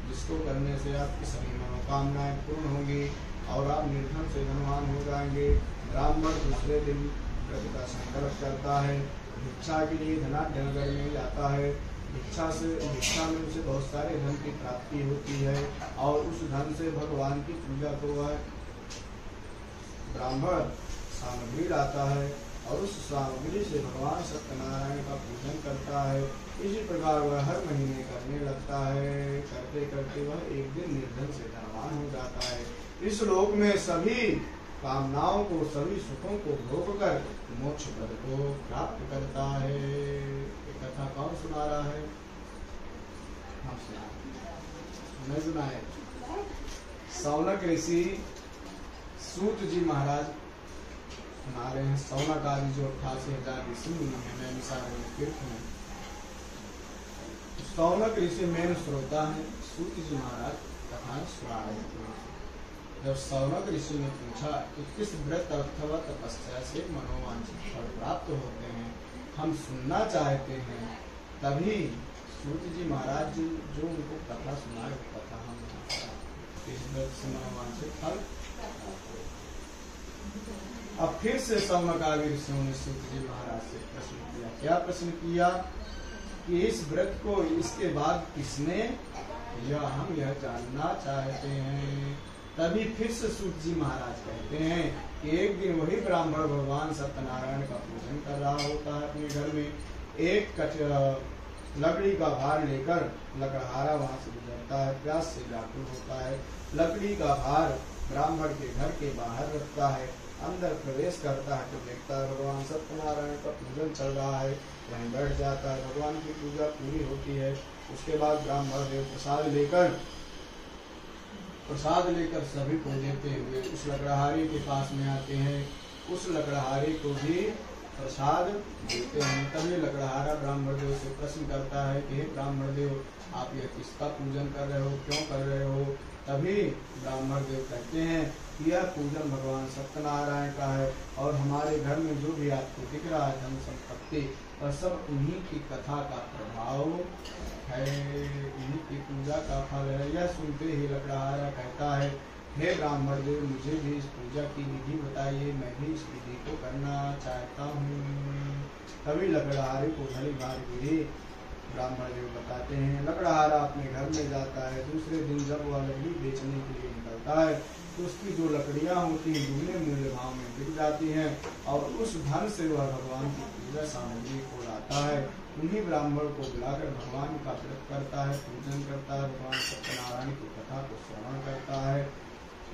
जिसको करने से आपकी सभी मनोकामनाएं पूर्ण होंगी और आप निर्धन से धनवान हो जाएंगे। ब्राह्मण दूसरे दिन व्रत का संकल्प करता है। भिक्षा के लिए धनाढ्य नगर में जाता है। भिक्षा में उसे बहुत सारे धन की प्राप्ति होती है और उस धन से भगवान की पूजा को वह ब्राह्मण सामग्री लाता है और उस सामग्री से भगवान सत्यनारायण का पूजन करता है। इसी प्रकार वह हर महीने करने लगता है। करते करते वह एक दिन निर्धन से धनवान हो जाता है। इस लोक में सभी कामनाओं को, सभी सुखों को भोग कर मोक्ष पद को प्राप्त करता है। ये कथा कौन सुना रहा है? हम सुना, नहीं सुना है? सौनक ऋषि सूत जी महाराज सुना रहे हैं। सौनक आदि जो 88,000 ऋषि है तीर्थ में, सौनक ऋषि मेन श्रोता है। सूत जी महाराज कथाएं सुना रहे थे। जब सौनक ऋषि ने पूछा कि किस व्रत अथवा तपस्या से मनोवांछित फल प्राप्त होते हैं, हम सुनना चाहते हैं, तभी सूत जी महाराज जो उनको कथा सुनाए कथा हम किस व्रत से मनोवांछित फल। अब फिर से सौनक आदि ऋषियों ने सूत जी महाराज से प्रश्न किया। क्या प्रश्न किया कि इस व्रत को इसके बाद किसने, हम यह जानना चाहते हैं। तभी फिर से सूत जी महाराज कहते हैं कि एक दिन वही ब्राह्मण भगवान सत्यनारायण का पूजन कर रहा होता है अपने घर में। एक लकड़ी का भार लेकर लकड़हारा वहां से गुजरता है। प्यास से व्याकुल होता है। लकड़ी का भार ब्राह्मण के घर के बाहर रखता है। अंदर प्रवेश करता है तो देखता है भगवान सत्यनारायण का पूजन चल रहा है। वहीं बैठ जाता है। भगवान की पूजा पूरी होती है। उसके बाद ब्राह्मण देव प्रसाद लेकर सभी को देते हुए उस लकड़हारी के पास में आते हैं। उस लकड़हारी को भी प्रसाद देते हैं। तभी लकड़हारा ब्राह्मण देव से प्रश्न करता है कि हे ब्राह्मण देव, आप यह किसका पूजन कर रहे हो, क्यों कर रहे हो? तभी ब्राह्मण देव कहते हैं कि यह पूजन भगवान सत्यनारायण का है और हमारे घर में जो भी आपको दिख रहा है धन संपत्ति, वह सब उन्हीं की कथा का प्रभाव है, उन्हीं की पूजा का फल है। यह सुनते ही लकड़हारा कहता है, हे ब्राह्मण देव, मुझे भी इस पूजा की विधि बताइए, मैं भी इस विधि को करना चाहता हूँ। तभी लकड़हारे को भली बात गिरी ब्राह्मण देव बताते हैं लकड़हारा अपने घर में जाता है। दूसरे दिन जब वह लकड़ी बेचने के लिए निकलता है तो उसकी जो लकड़ियां होती हैं दुगने मूल्य भाव में बिक जाती हैं और उस धन से वह भगवान की पूजा सामग्री को लाता है। उन्हीं ब्राह्मण को बुलाकर भगवान का व्रत करता है, पूजन करता है, भगवान सत्यनारायण की कथा को श्रवण करता है।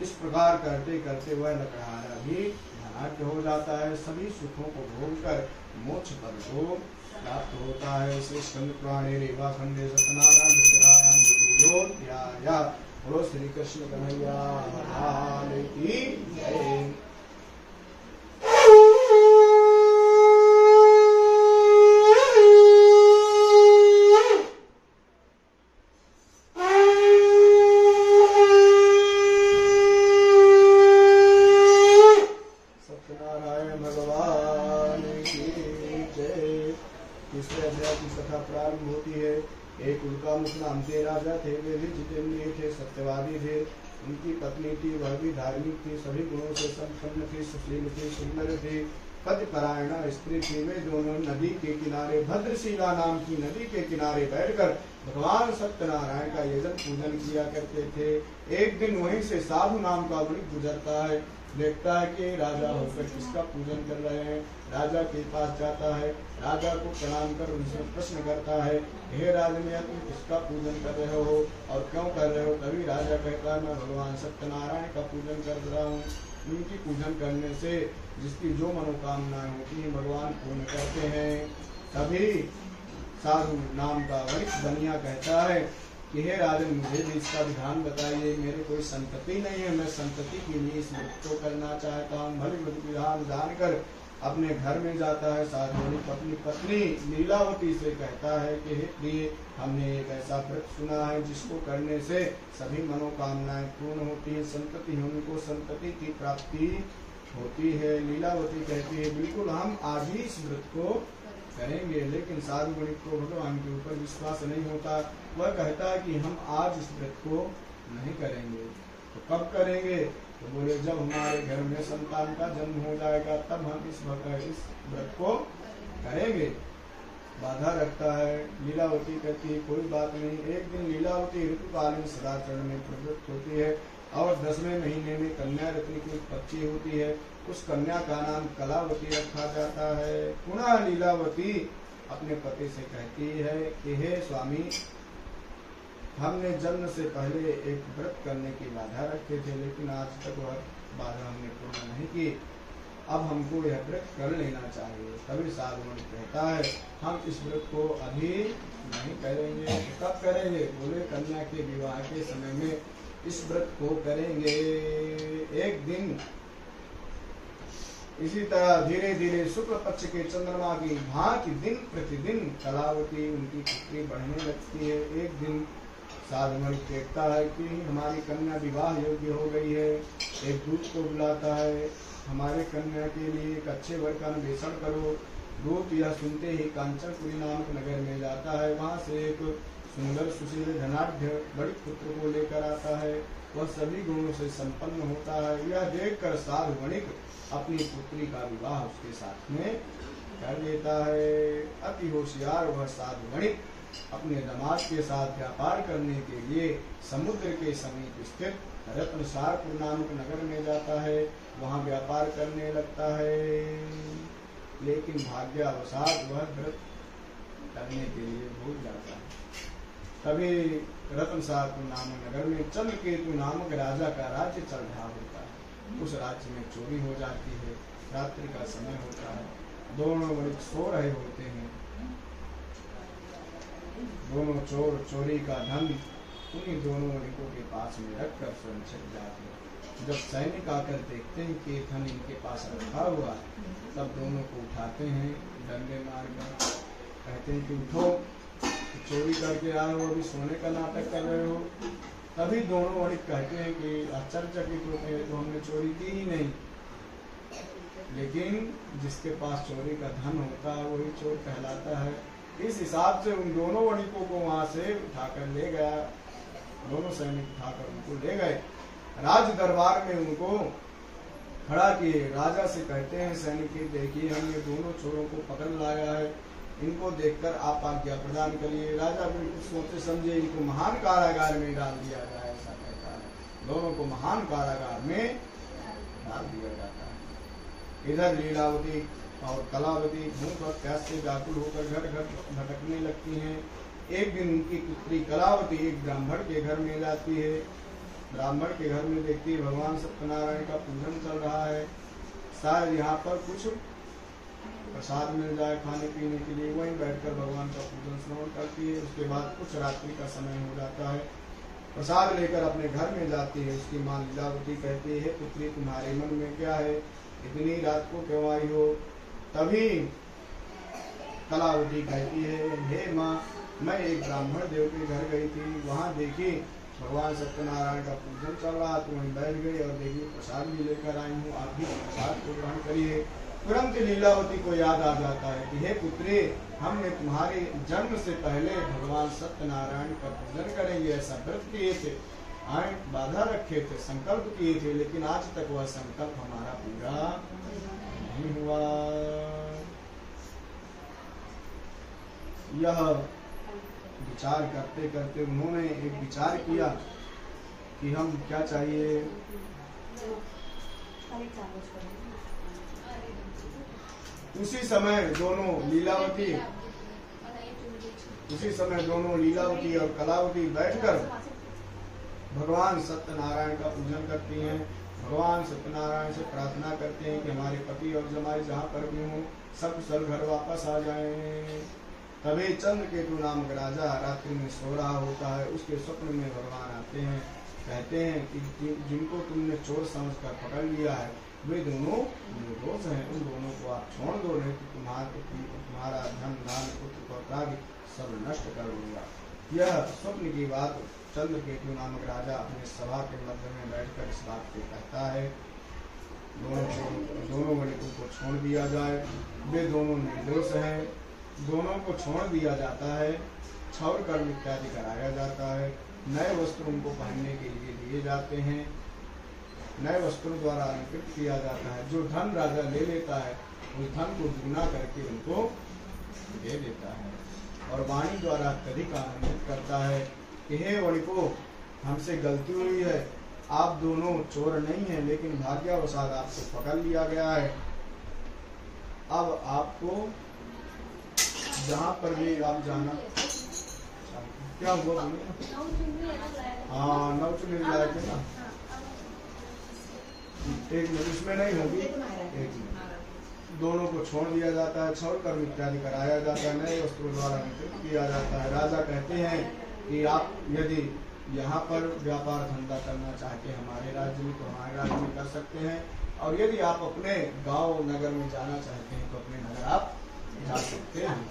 इस प्रकार करते करते वह लकड़हारा भी धनाढ्य हो जाता है। सभी सुखों को भोगकर मोक्ष पद को प्राप्त होता है। इसे स्कंद पुराणे रेवा खंडे सत्यनारायण दशरायाम द्वितीयोऽध्यायः। बोलो श्री कृष्ण कन्हैया लाल की जय। सत्यनारायण भगवान की जय। तीसरे अध्याय की कथा प्रारंभ होती है। एक उल्कामुख नाम के राजा थे। वे भी जितेंद्रिय थे, सत्यवादी थे। उनकी पत्नी थी, वह भी धार्मिक थी, सभी गुणों से संपन्न थी, सुशील थी, सुंदर थी, पतिपरायणा स्त्री थी। वे दोनों नदी के किनारे भद्रशिला नाम की नदी के किनारे बैठकर भगवान सत्यनारायण का यजन पूजन किया करते थे। एक दिन वहीं से साधु नाम का वणिक गुजरता है। देखता है कि राजा होकर किसका पूजन कर रहे हैं। राजा के पास जाता है, राजा को प्रणाम कर उनसे प्रश्न करता है, हे राजन तुम किसका पूजन कर रहे हो और क्यों कर रहे हो। तभी राजा कहता है मैं भगवान सत्यनारायण का पूजन कर रहा हूँ। उनकी पूजन करने से जिसकी जो मनोकामनाएं होती हैं भगवान पूर्ण करते हैं। तभी साधु नाम का वरिष्ठ बनिया कहता है कि हे राजन मुझे भी इसका विधान बताइए। मेरे कोई संतति नहीं है, मैं संतति के लिए इस व्रत को करना चाहता हूँ। भले विधान जानकर अपने घर में जाता है। साधु अपनी पत्नी लीलावती से कहता है कि हे प्रिय, हमने एक ऐसा व्रत सुना है जिसको करने से सभी मनोकामनाएं पूर्ण होती है, संतति होने को संतति की प्राप्ति होती है। लीलावती कहती है बिल्कुल हम आज ही इस व्रत को करेंगे। लेकिन साधु वणिक को भगवान के ऊपर विश्वास नहीं होता। वह कहता है कि हम आज इस व्रत को नहीं करेंगे। तो कब करेंगे? तो बोले जब हमारे घर में संतान का जन्म हो जाएगा तब हम इस व्रत को करेंगे। बाधा रखता है। लीलावती कहती है कोई बात नहीं। एक दिन लीलावती ऋतुकालीन सदाचरण में प्रवृत्त होती है और 10वें महीने में कन्या रत्न की उत्पत्ति होती है। उस कन्या का नाम कलावती रखा जाता है। पुनः लीलावती अपने पति से कहती है कि हे स्वामी, हमने जन्म से पहले एक व्रत करने की बाधा रखे थे, लेकिन आज तक वह बाधा हमने पूर्ण नहीं की। अब हमको यह व्रत कर लेना चाहिए। तभी साधु कहता है हम इस व्रत को अभी नहीं करेंगे। कब करेंगे? बोले कन्या के विवाह के समय में इस व्रत को करेंगे। एक दिन इसी तरह धीरे धीरे शुक्ल पक्ष के चंद्रमा की भांति दिन प्रतिदिन कलावती उनकी पुत्री बढ़ने लगती है। एक दिन साधु देखता है कि हमारी कन्या विवाह योग्य हो गई है। एक दूत को बुलाता है, हमारे कन्या के लिए एक अच्छे वर का अन्वेषण करो। दूत यह सुनते ही कांचनपुरी नामक नगर में जाता है। वहाँ से एक सुंदर सुशील धनाढ्य बड़ी पुत्र को लेकर आता है। वह सभी गुणों से संपन्न होता है। यह देखकर साधु वणिक अपनी पुत्री का विवाह उसके साथ में कर लेता है। अति होशियार वह साधु वणिक अपने दामाद के साथ व्यापार करने के लिए समुद्र के समीप स्थित रत्नसारपुर नामक नगर में जाता है। वहाँ व्यापार करने लगता है। लेकिन भाग्यावशात वह व्रत करने के लिए भूल जाता है। तभी रत्नसारपुर नामक नगर में चंद्रकेतु नामक राजा का राज्य चल रहा होता है। उस राज्य में चोरी हो जाती है। रात्रि का समय होता है। दोनों वणिक सो रहे होते हैं। दोनों चोर चोरी का धन उन्हीं दोनों वणिकों के पास में रखकर स्वयं छिप जाते हैं। जब सैनिक आकर देखते हैं कि धन इनके पास रखा हुआ, तब दोनों को उठाते हैं, डंडे मारकर कहते हैं कि उठो, चोरी करके आए हो, अभी सोने का नाटक कर रहे हो। तभी दोनों वणिक कहते हैं कि आश्चर्यचकित होते हैं, तो हमने चोरी की ही नहीं। लेकिन जिसके पास चोरी का धन होता है वही चोर कहलाता है। इस हिसाब से उन दोनों वणिकों को वहां से उठाकर ले गया। दोनों सैनिक उठाकर उनको ले गए। राज दरबार में उनको खड़ा किए। राजा से कहते हैं सैनिक देखिए हम ये दोनों चोरों को पकड़ लाया है। इनको देखकर आप आज्ञा प्रदान करिए। राजा बिल्कुल सोचे समझे इनको महान कारागार में डाल दिया जाए, ऐसा कहता है। दोनों को महान कारागार में डाल दिया जाता है। इधर लीलावती और कलावती भूख और प्यास से व्याकुल होकर घर घर भटकने लगती हैं। एक दिन उनकी पुत्री कलावती एक ब्राह्मण के घर में जाती है। ब्राह्मण के घर में देखती है भगवान सत्यनारायण का पूजन चल रहा है, शायद यहाँ पर कुछ प्रसाद मिल जाए खाने पीने के लिए। वहीं बैठकर भगवान का पूजन श्रवण करती है। उसके बाद कुछ रात्रि का समय हो जाता है, प्रसाद लेकर अपने घर में जाती है। उसकी माँ लीलावती कहती है, पुत्री तुम्हारे मन में क्या है, इतनी रात को क्यों आई हो? तभी कलावती कहती है, हे माँ, मैं एक ब्राह्मण देव के घर गई थी, वहाँ देखी भगवान सत्यनारायण का पूजन चल रहा, तो वहीं बैठ गई और देखिए प्रसाद भी लेकर आई हूँ, आप भी प्रसाद को ग्रहण करिए। तुरंत लीलावती को याद आ जाता है कि हे पुत्री, हमने तुम्हारे जन्म से पहले भगवान सत्यनारायण का पूजन करेंगे ऐसा व्रत किए थे, बाधा रखे थे, संकल्प किए थे, लेकिन आज तक वह संकल्प हमारा पूरा नहीं हुआ। यह विचार करते करते उन्होंने एक विचार किया कि हम क्या चाहिए। उसी समय दोनों लीलावती और कलावती बैठकर भगवान सत्यनारायण का पूजन करती हैं। भगवान सत्यनारायण से प्रार्थना करते हैं कि हमारे पति और जमाई जहाँ पर भी हों सब कुशल घर वापस आ जाएं। तभी चंद्रकेतु नामक राजा रात्रि में सो रहा होता है। उसके स्वप्न में भगवान आते हैं, कहते हैं कि जिनको तुमने चोर समझकर पकड़ लिया है वे दोनों निर्दोष हैं, उन दोनों को आप छोड़ दो, नहीं तो तुम्हारा धन धान पुत्र पौत्रादि सब नष्ट कर दूंगा। यह स्वप्न की बात चंद्रकेतु नामक राजा अपने सभा के मध्य में बैठकर इस बात को कहता है। दोनों वणिकों को छोड़ दिया जाए, वे दोनों निर्दोष हैं। दोनों को छोड़ दिया जाता है, क्षौर कर्म इत्यादि कराया जाता है। नए वस्त्र उनको पहनने के लिए दिए जाते हैं, नए वस्त्रों द्वारा अलंकृत किया जाता है। जो धन राजा ले लेता है उस धन को दुगना करके उनको दे देता है और वाणी द्वारा अत्यधिक आनंदित करता है कि हे वणिकों, हमसे गलती हुई है, आप दोनों चोर नहीं हैं, लेकिन भाग्यवशात आपको पकड़ लिया गया है। अब आपको जहाँ पर भी आप जाना, क्या हुआ? हाँ, नौ चुनी लाए थे ना, एक मिनट इसमें नहीं होगी, एक मिनट। दोनों को छोड़ दिया जाता है, क्षौर कर्म इत्यादि कराया जाता है, नए वस्त्रों द्वारा अलंकृत किया जाता है। राजा कहते हैं कि आप यदि यहाँ पर व्यापार धंधा करना चाहते हैं हमारे राज्य में तो हमारे राज्य में कर सकते हैं, और यदि आप अपने गांव नगर में जाना चाहते हैं तो अपने नगर आप जा सकते हैं।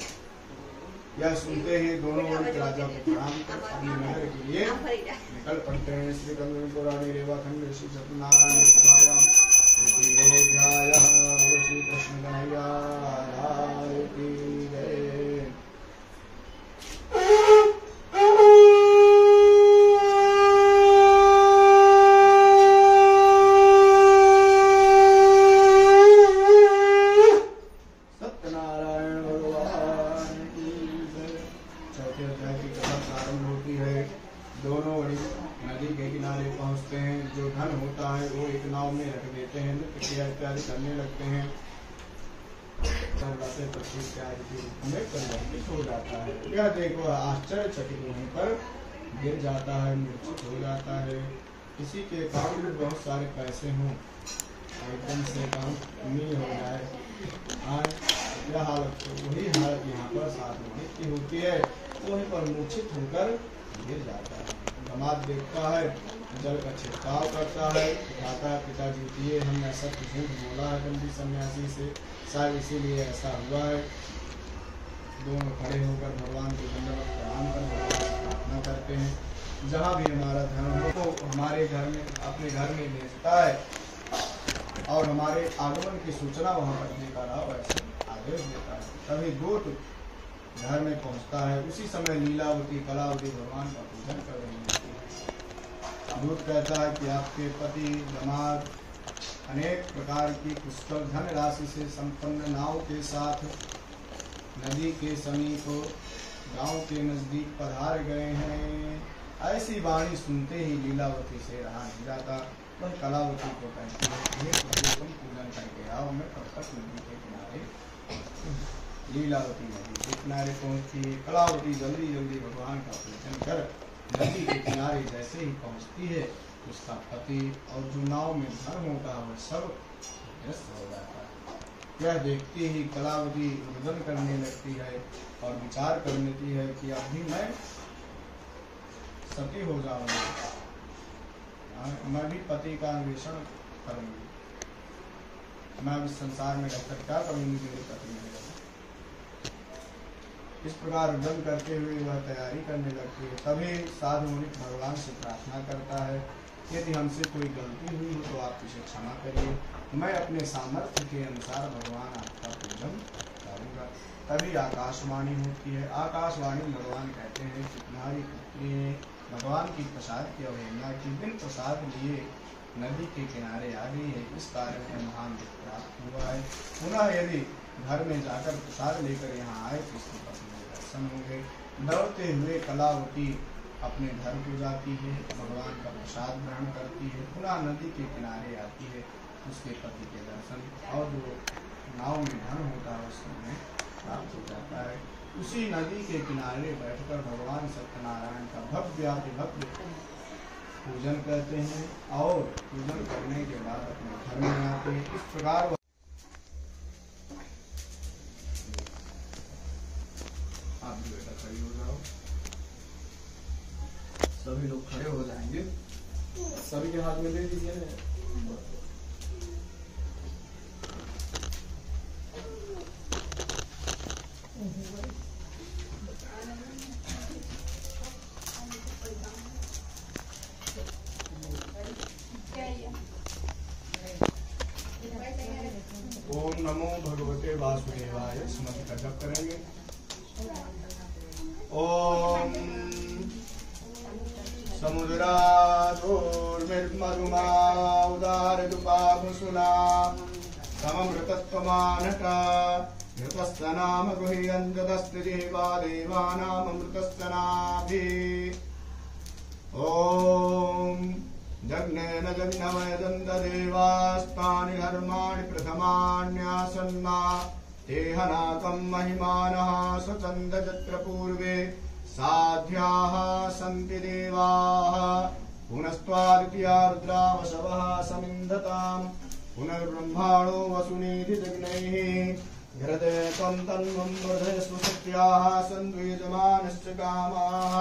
यह सुनते ही दोनों राजा को प्रणाम कर अपने नगर के लिए निकल पड़ते हैं। श्री पुराणी रेवाखंड श्री सत्यनारायण श्री कृष्ण कन्हैया लाल की जय। करने लगते हैं, परिवर्तित हो जाता है। यह देखो आश्चर्यचकित होने पर गिर जाता है, मूर्छित हो जाता है। किसी के अकाउंट में बहुत सारे पैसे हों एकदम से अकाउंट नहीं हो जाए, यह हालत वही हालत यहाँ पर साधु की होती है। वहीं पर मूर्छित होकर गिर जाता है। दामाद देखता है, जल का छिड़काव करता है, उठाता है, पिताजी दिए हमने ऐसा झूठ बोला है बंदी सन्यासी से, शायद इसीलिए ऐसा हुआ है। दोनों खड़े होकर भगवान को दंडवत प्रणाम कर प्रार्थना करते हैं। जहाँ भी हमारा धर्म हो तो हमारे घर में अपने घर में भेजता है और हमारे आगमन की सूचना वहाँ पर देकर आओ ऐसे आदेश देता है। तभी दूत घर में पहुँचता है। उसी समय लीलावती कलावती भगवान का पूजन कर रही है। दूत कहता है कि आपके पति दामाद अनेक प्रकार की पुष्कल धन राशि से संपन्न नाव के साथ नदी के समीप गांव के नजदीक पधार गए हैं। ऐसी वाणी सुनते ही लीलावती से रहा नहीं जाता। वह कलावती को कहती है, ये प्रभु तुम पूजन करके आओ, मैं कब तक नदी के किनारे। लीलावती नदी के किनारे पहुंचती है। कलावती जल्दी जल्दी भगवान का पूजन कर नदी के किनारे जैसे ही पहुंचती है, उसका पति और जो नाव में धन होता है वह सब व्यस्त हो जाता है। यह देखती ही कलावती रुदन करने लगती है और विचार कर लेती है कि अभी मैं सती हो जाऊंगी, मैं भी पति का अन्वेषण करूंगी, मैं इस संसार में रहकर क्या करूंगी, मेरे पति में। इस प्रकार रुदन करते हुए वह तैयारी करने लगती है। तभी साधु मुनि भगवान से प्रार्थना करता है, यदि हमसे कोई गलती हुई हो तो आप इसे क्षमा करिए, मैं अपने सामर्थ्य के अनुसार भगवान आपका पूजन करूंगा। तभी आकाशवाणी होती है। आकाशवाणी भगवान कहते हैं कि तुम्हारी पुत्री ने भगवान की प्रसाद की अवहेलना की, बिन प्रसाद लिए नदी के किनारे आ गई है, इस कारण में महान दुख प्राप्त हुआ है। पुनः यदि घर में जाकर प्रसाद लेकर यहाँ आए तो इसके पति में दर्शन होंगे। दौड़ते हुए कलावती अपने घर को जाती है, भगवान का प्रसाद ग्रहण करती है, पुनः नदी के किनारे आती है, उसके पति के दर्शन और जो नाव में धन होता है उसमें प्राप्त हो जाता है। उसी नदी के किनारे बैठकर भगवान सत्यनारायण का भव्य पूजन करते हैं और पूजन करने के बाद अपने घर में आते हैं। इस प्रकार आप भी बेटा खड़ी हो जाओ, सभी लोग खड़े हो जाएंगे, सभी के हाथ में दे दीजिए। ओम नमो भगवते वासुदेवाय। स्मृति का जप करेंगे। ओम समुद्राधोर्मिर्मधुमा उदारदुपाभुसुना सममृतत्वमानका घृतस्तनाम गुह्यन्तदस्ति देवानामृतस्तनाभि। ओम जग्नेन जग्नमयदन्तदेवास्तानि धर्माणि प्रथमान्यासन्ना तेहनाकं महिमानः स्वचन्दजत्र पूर्वे साध्याः सन्ति देवाः। पुनस्त्वादित्या रुद्रा वसवः समिन्धताम् पुनर्ब्रह्माणो वसुनीति जग्नैः। हृदय त्वं तन्वं वर्धयस्व सत्याः सन्द्विजमानश्च कामाः।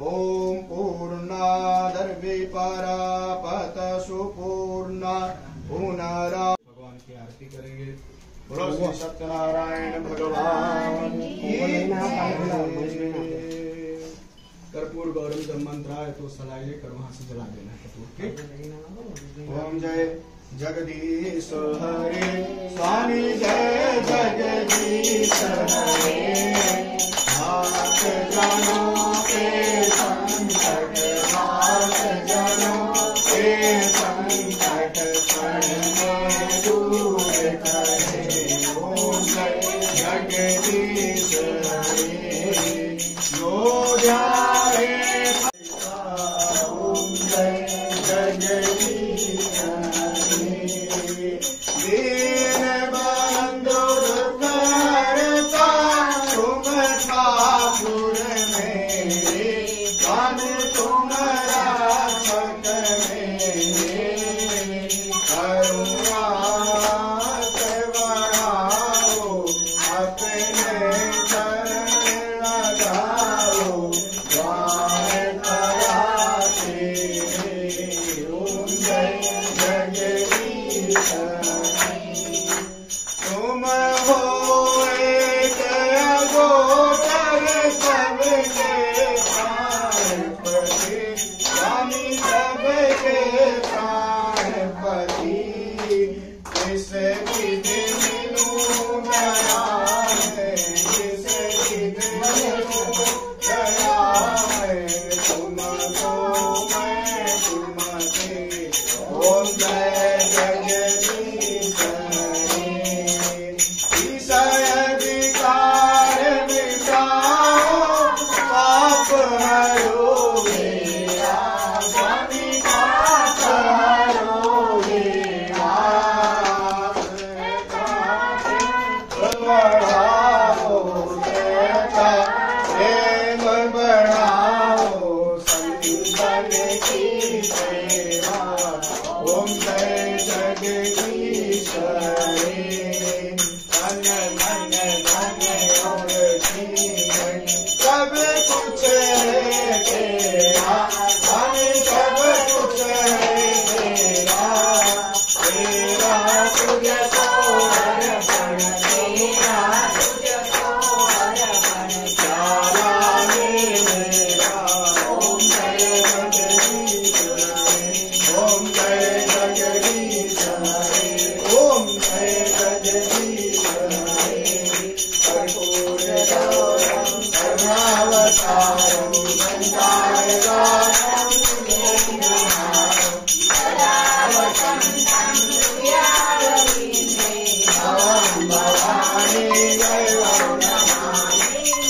ओम पूर्णादर्वे परापत सुपूर्णा पुनरा। भगवान की आरती करेंगे। बोलो श्री सत्यनारायण भगवान की। कर्पूर गौरम जब मंत्र आए तो सलाई लेकर वहां से जला देना कपूर। ओम जय जगदीश हरे स्वामी जय जगदीश हरे। हाथ जानो के संकट हाथ जानो के संकट क्षण में दूर करे। ओम जय जगदीश हरे जो जाए। ओम जय जगदीश हरे दीन बंधु दुख हरता तुम ठाकुर मेरे। कान तुम राक्षक मेरे करुणा बढ़ाओ अपने चरण लगाओ द्वार कराते। ओम जय जगदीश तुम हो एक गोचर सबके प्राणपति स्वामी सबके प्राणपति। किस विधि मिलूं गया है किस विधि मिलूं गया है तुमको मैं तुमसे। ओम जय जगदीश हरे ईश अधिकार जगदीश हरे मन मन मन और जीवन सब कुछ है तेरा मन सब कुछ है तेरा तेरा तुझको अर्पण तेरा तुझको अर्पण प्यारा मेरा ओम जय जगदीश हरे ओम जय जगदीश हरे ओम जय जगदीश हरे कर्पूर गौरम करुणावतारम संतारकारणं सुरेन्द्रहारं सदा वसन्तं हृदयारविन्दे भवं भवानी दैवं नमामि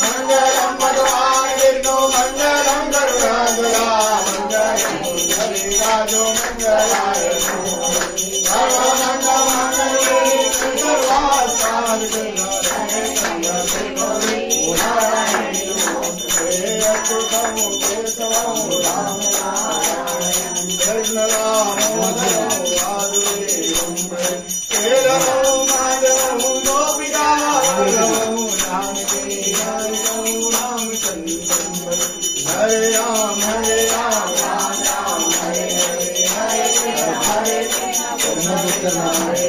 मङ्गलं भगवान् विष्णु मङ्गलं गरुडाध्वजा मङ्गलं कुण्डलीकाजो मङ्गलाय सर्वमङ्गलमाङ्गल्ये सर्वार्थसाधिके अच्युतं केशवं राम नारायणं कृष्णदामोदरं वासुदेवं केशवं माधवं गोपिकावल्लभं जानकी नायकं रामचन्द्रं हरे राम राम राम हरे हरे हरे कृष्ण हरे कृष्ण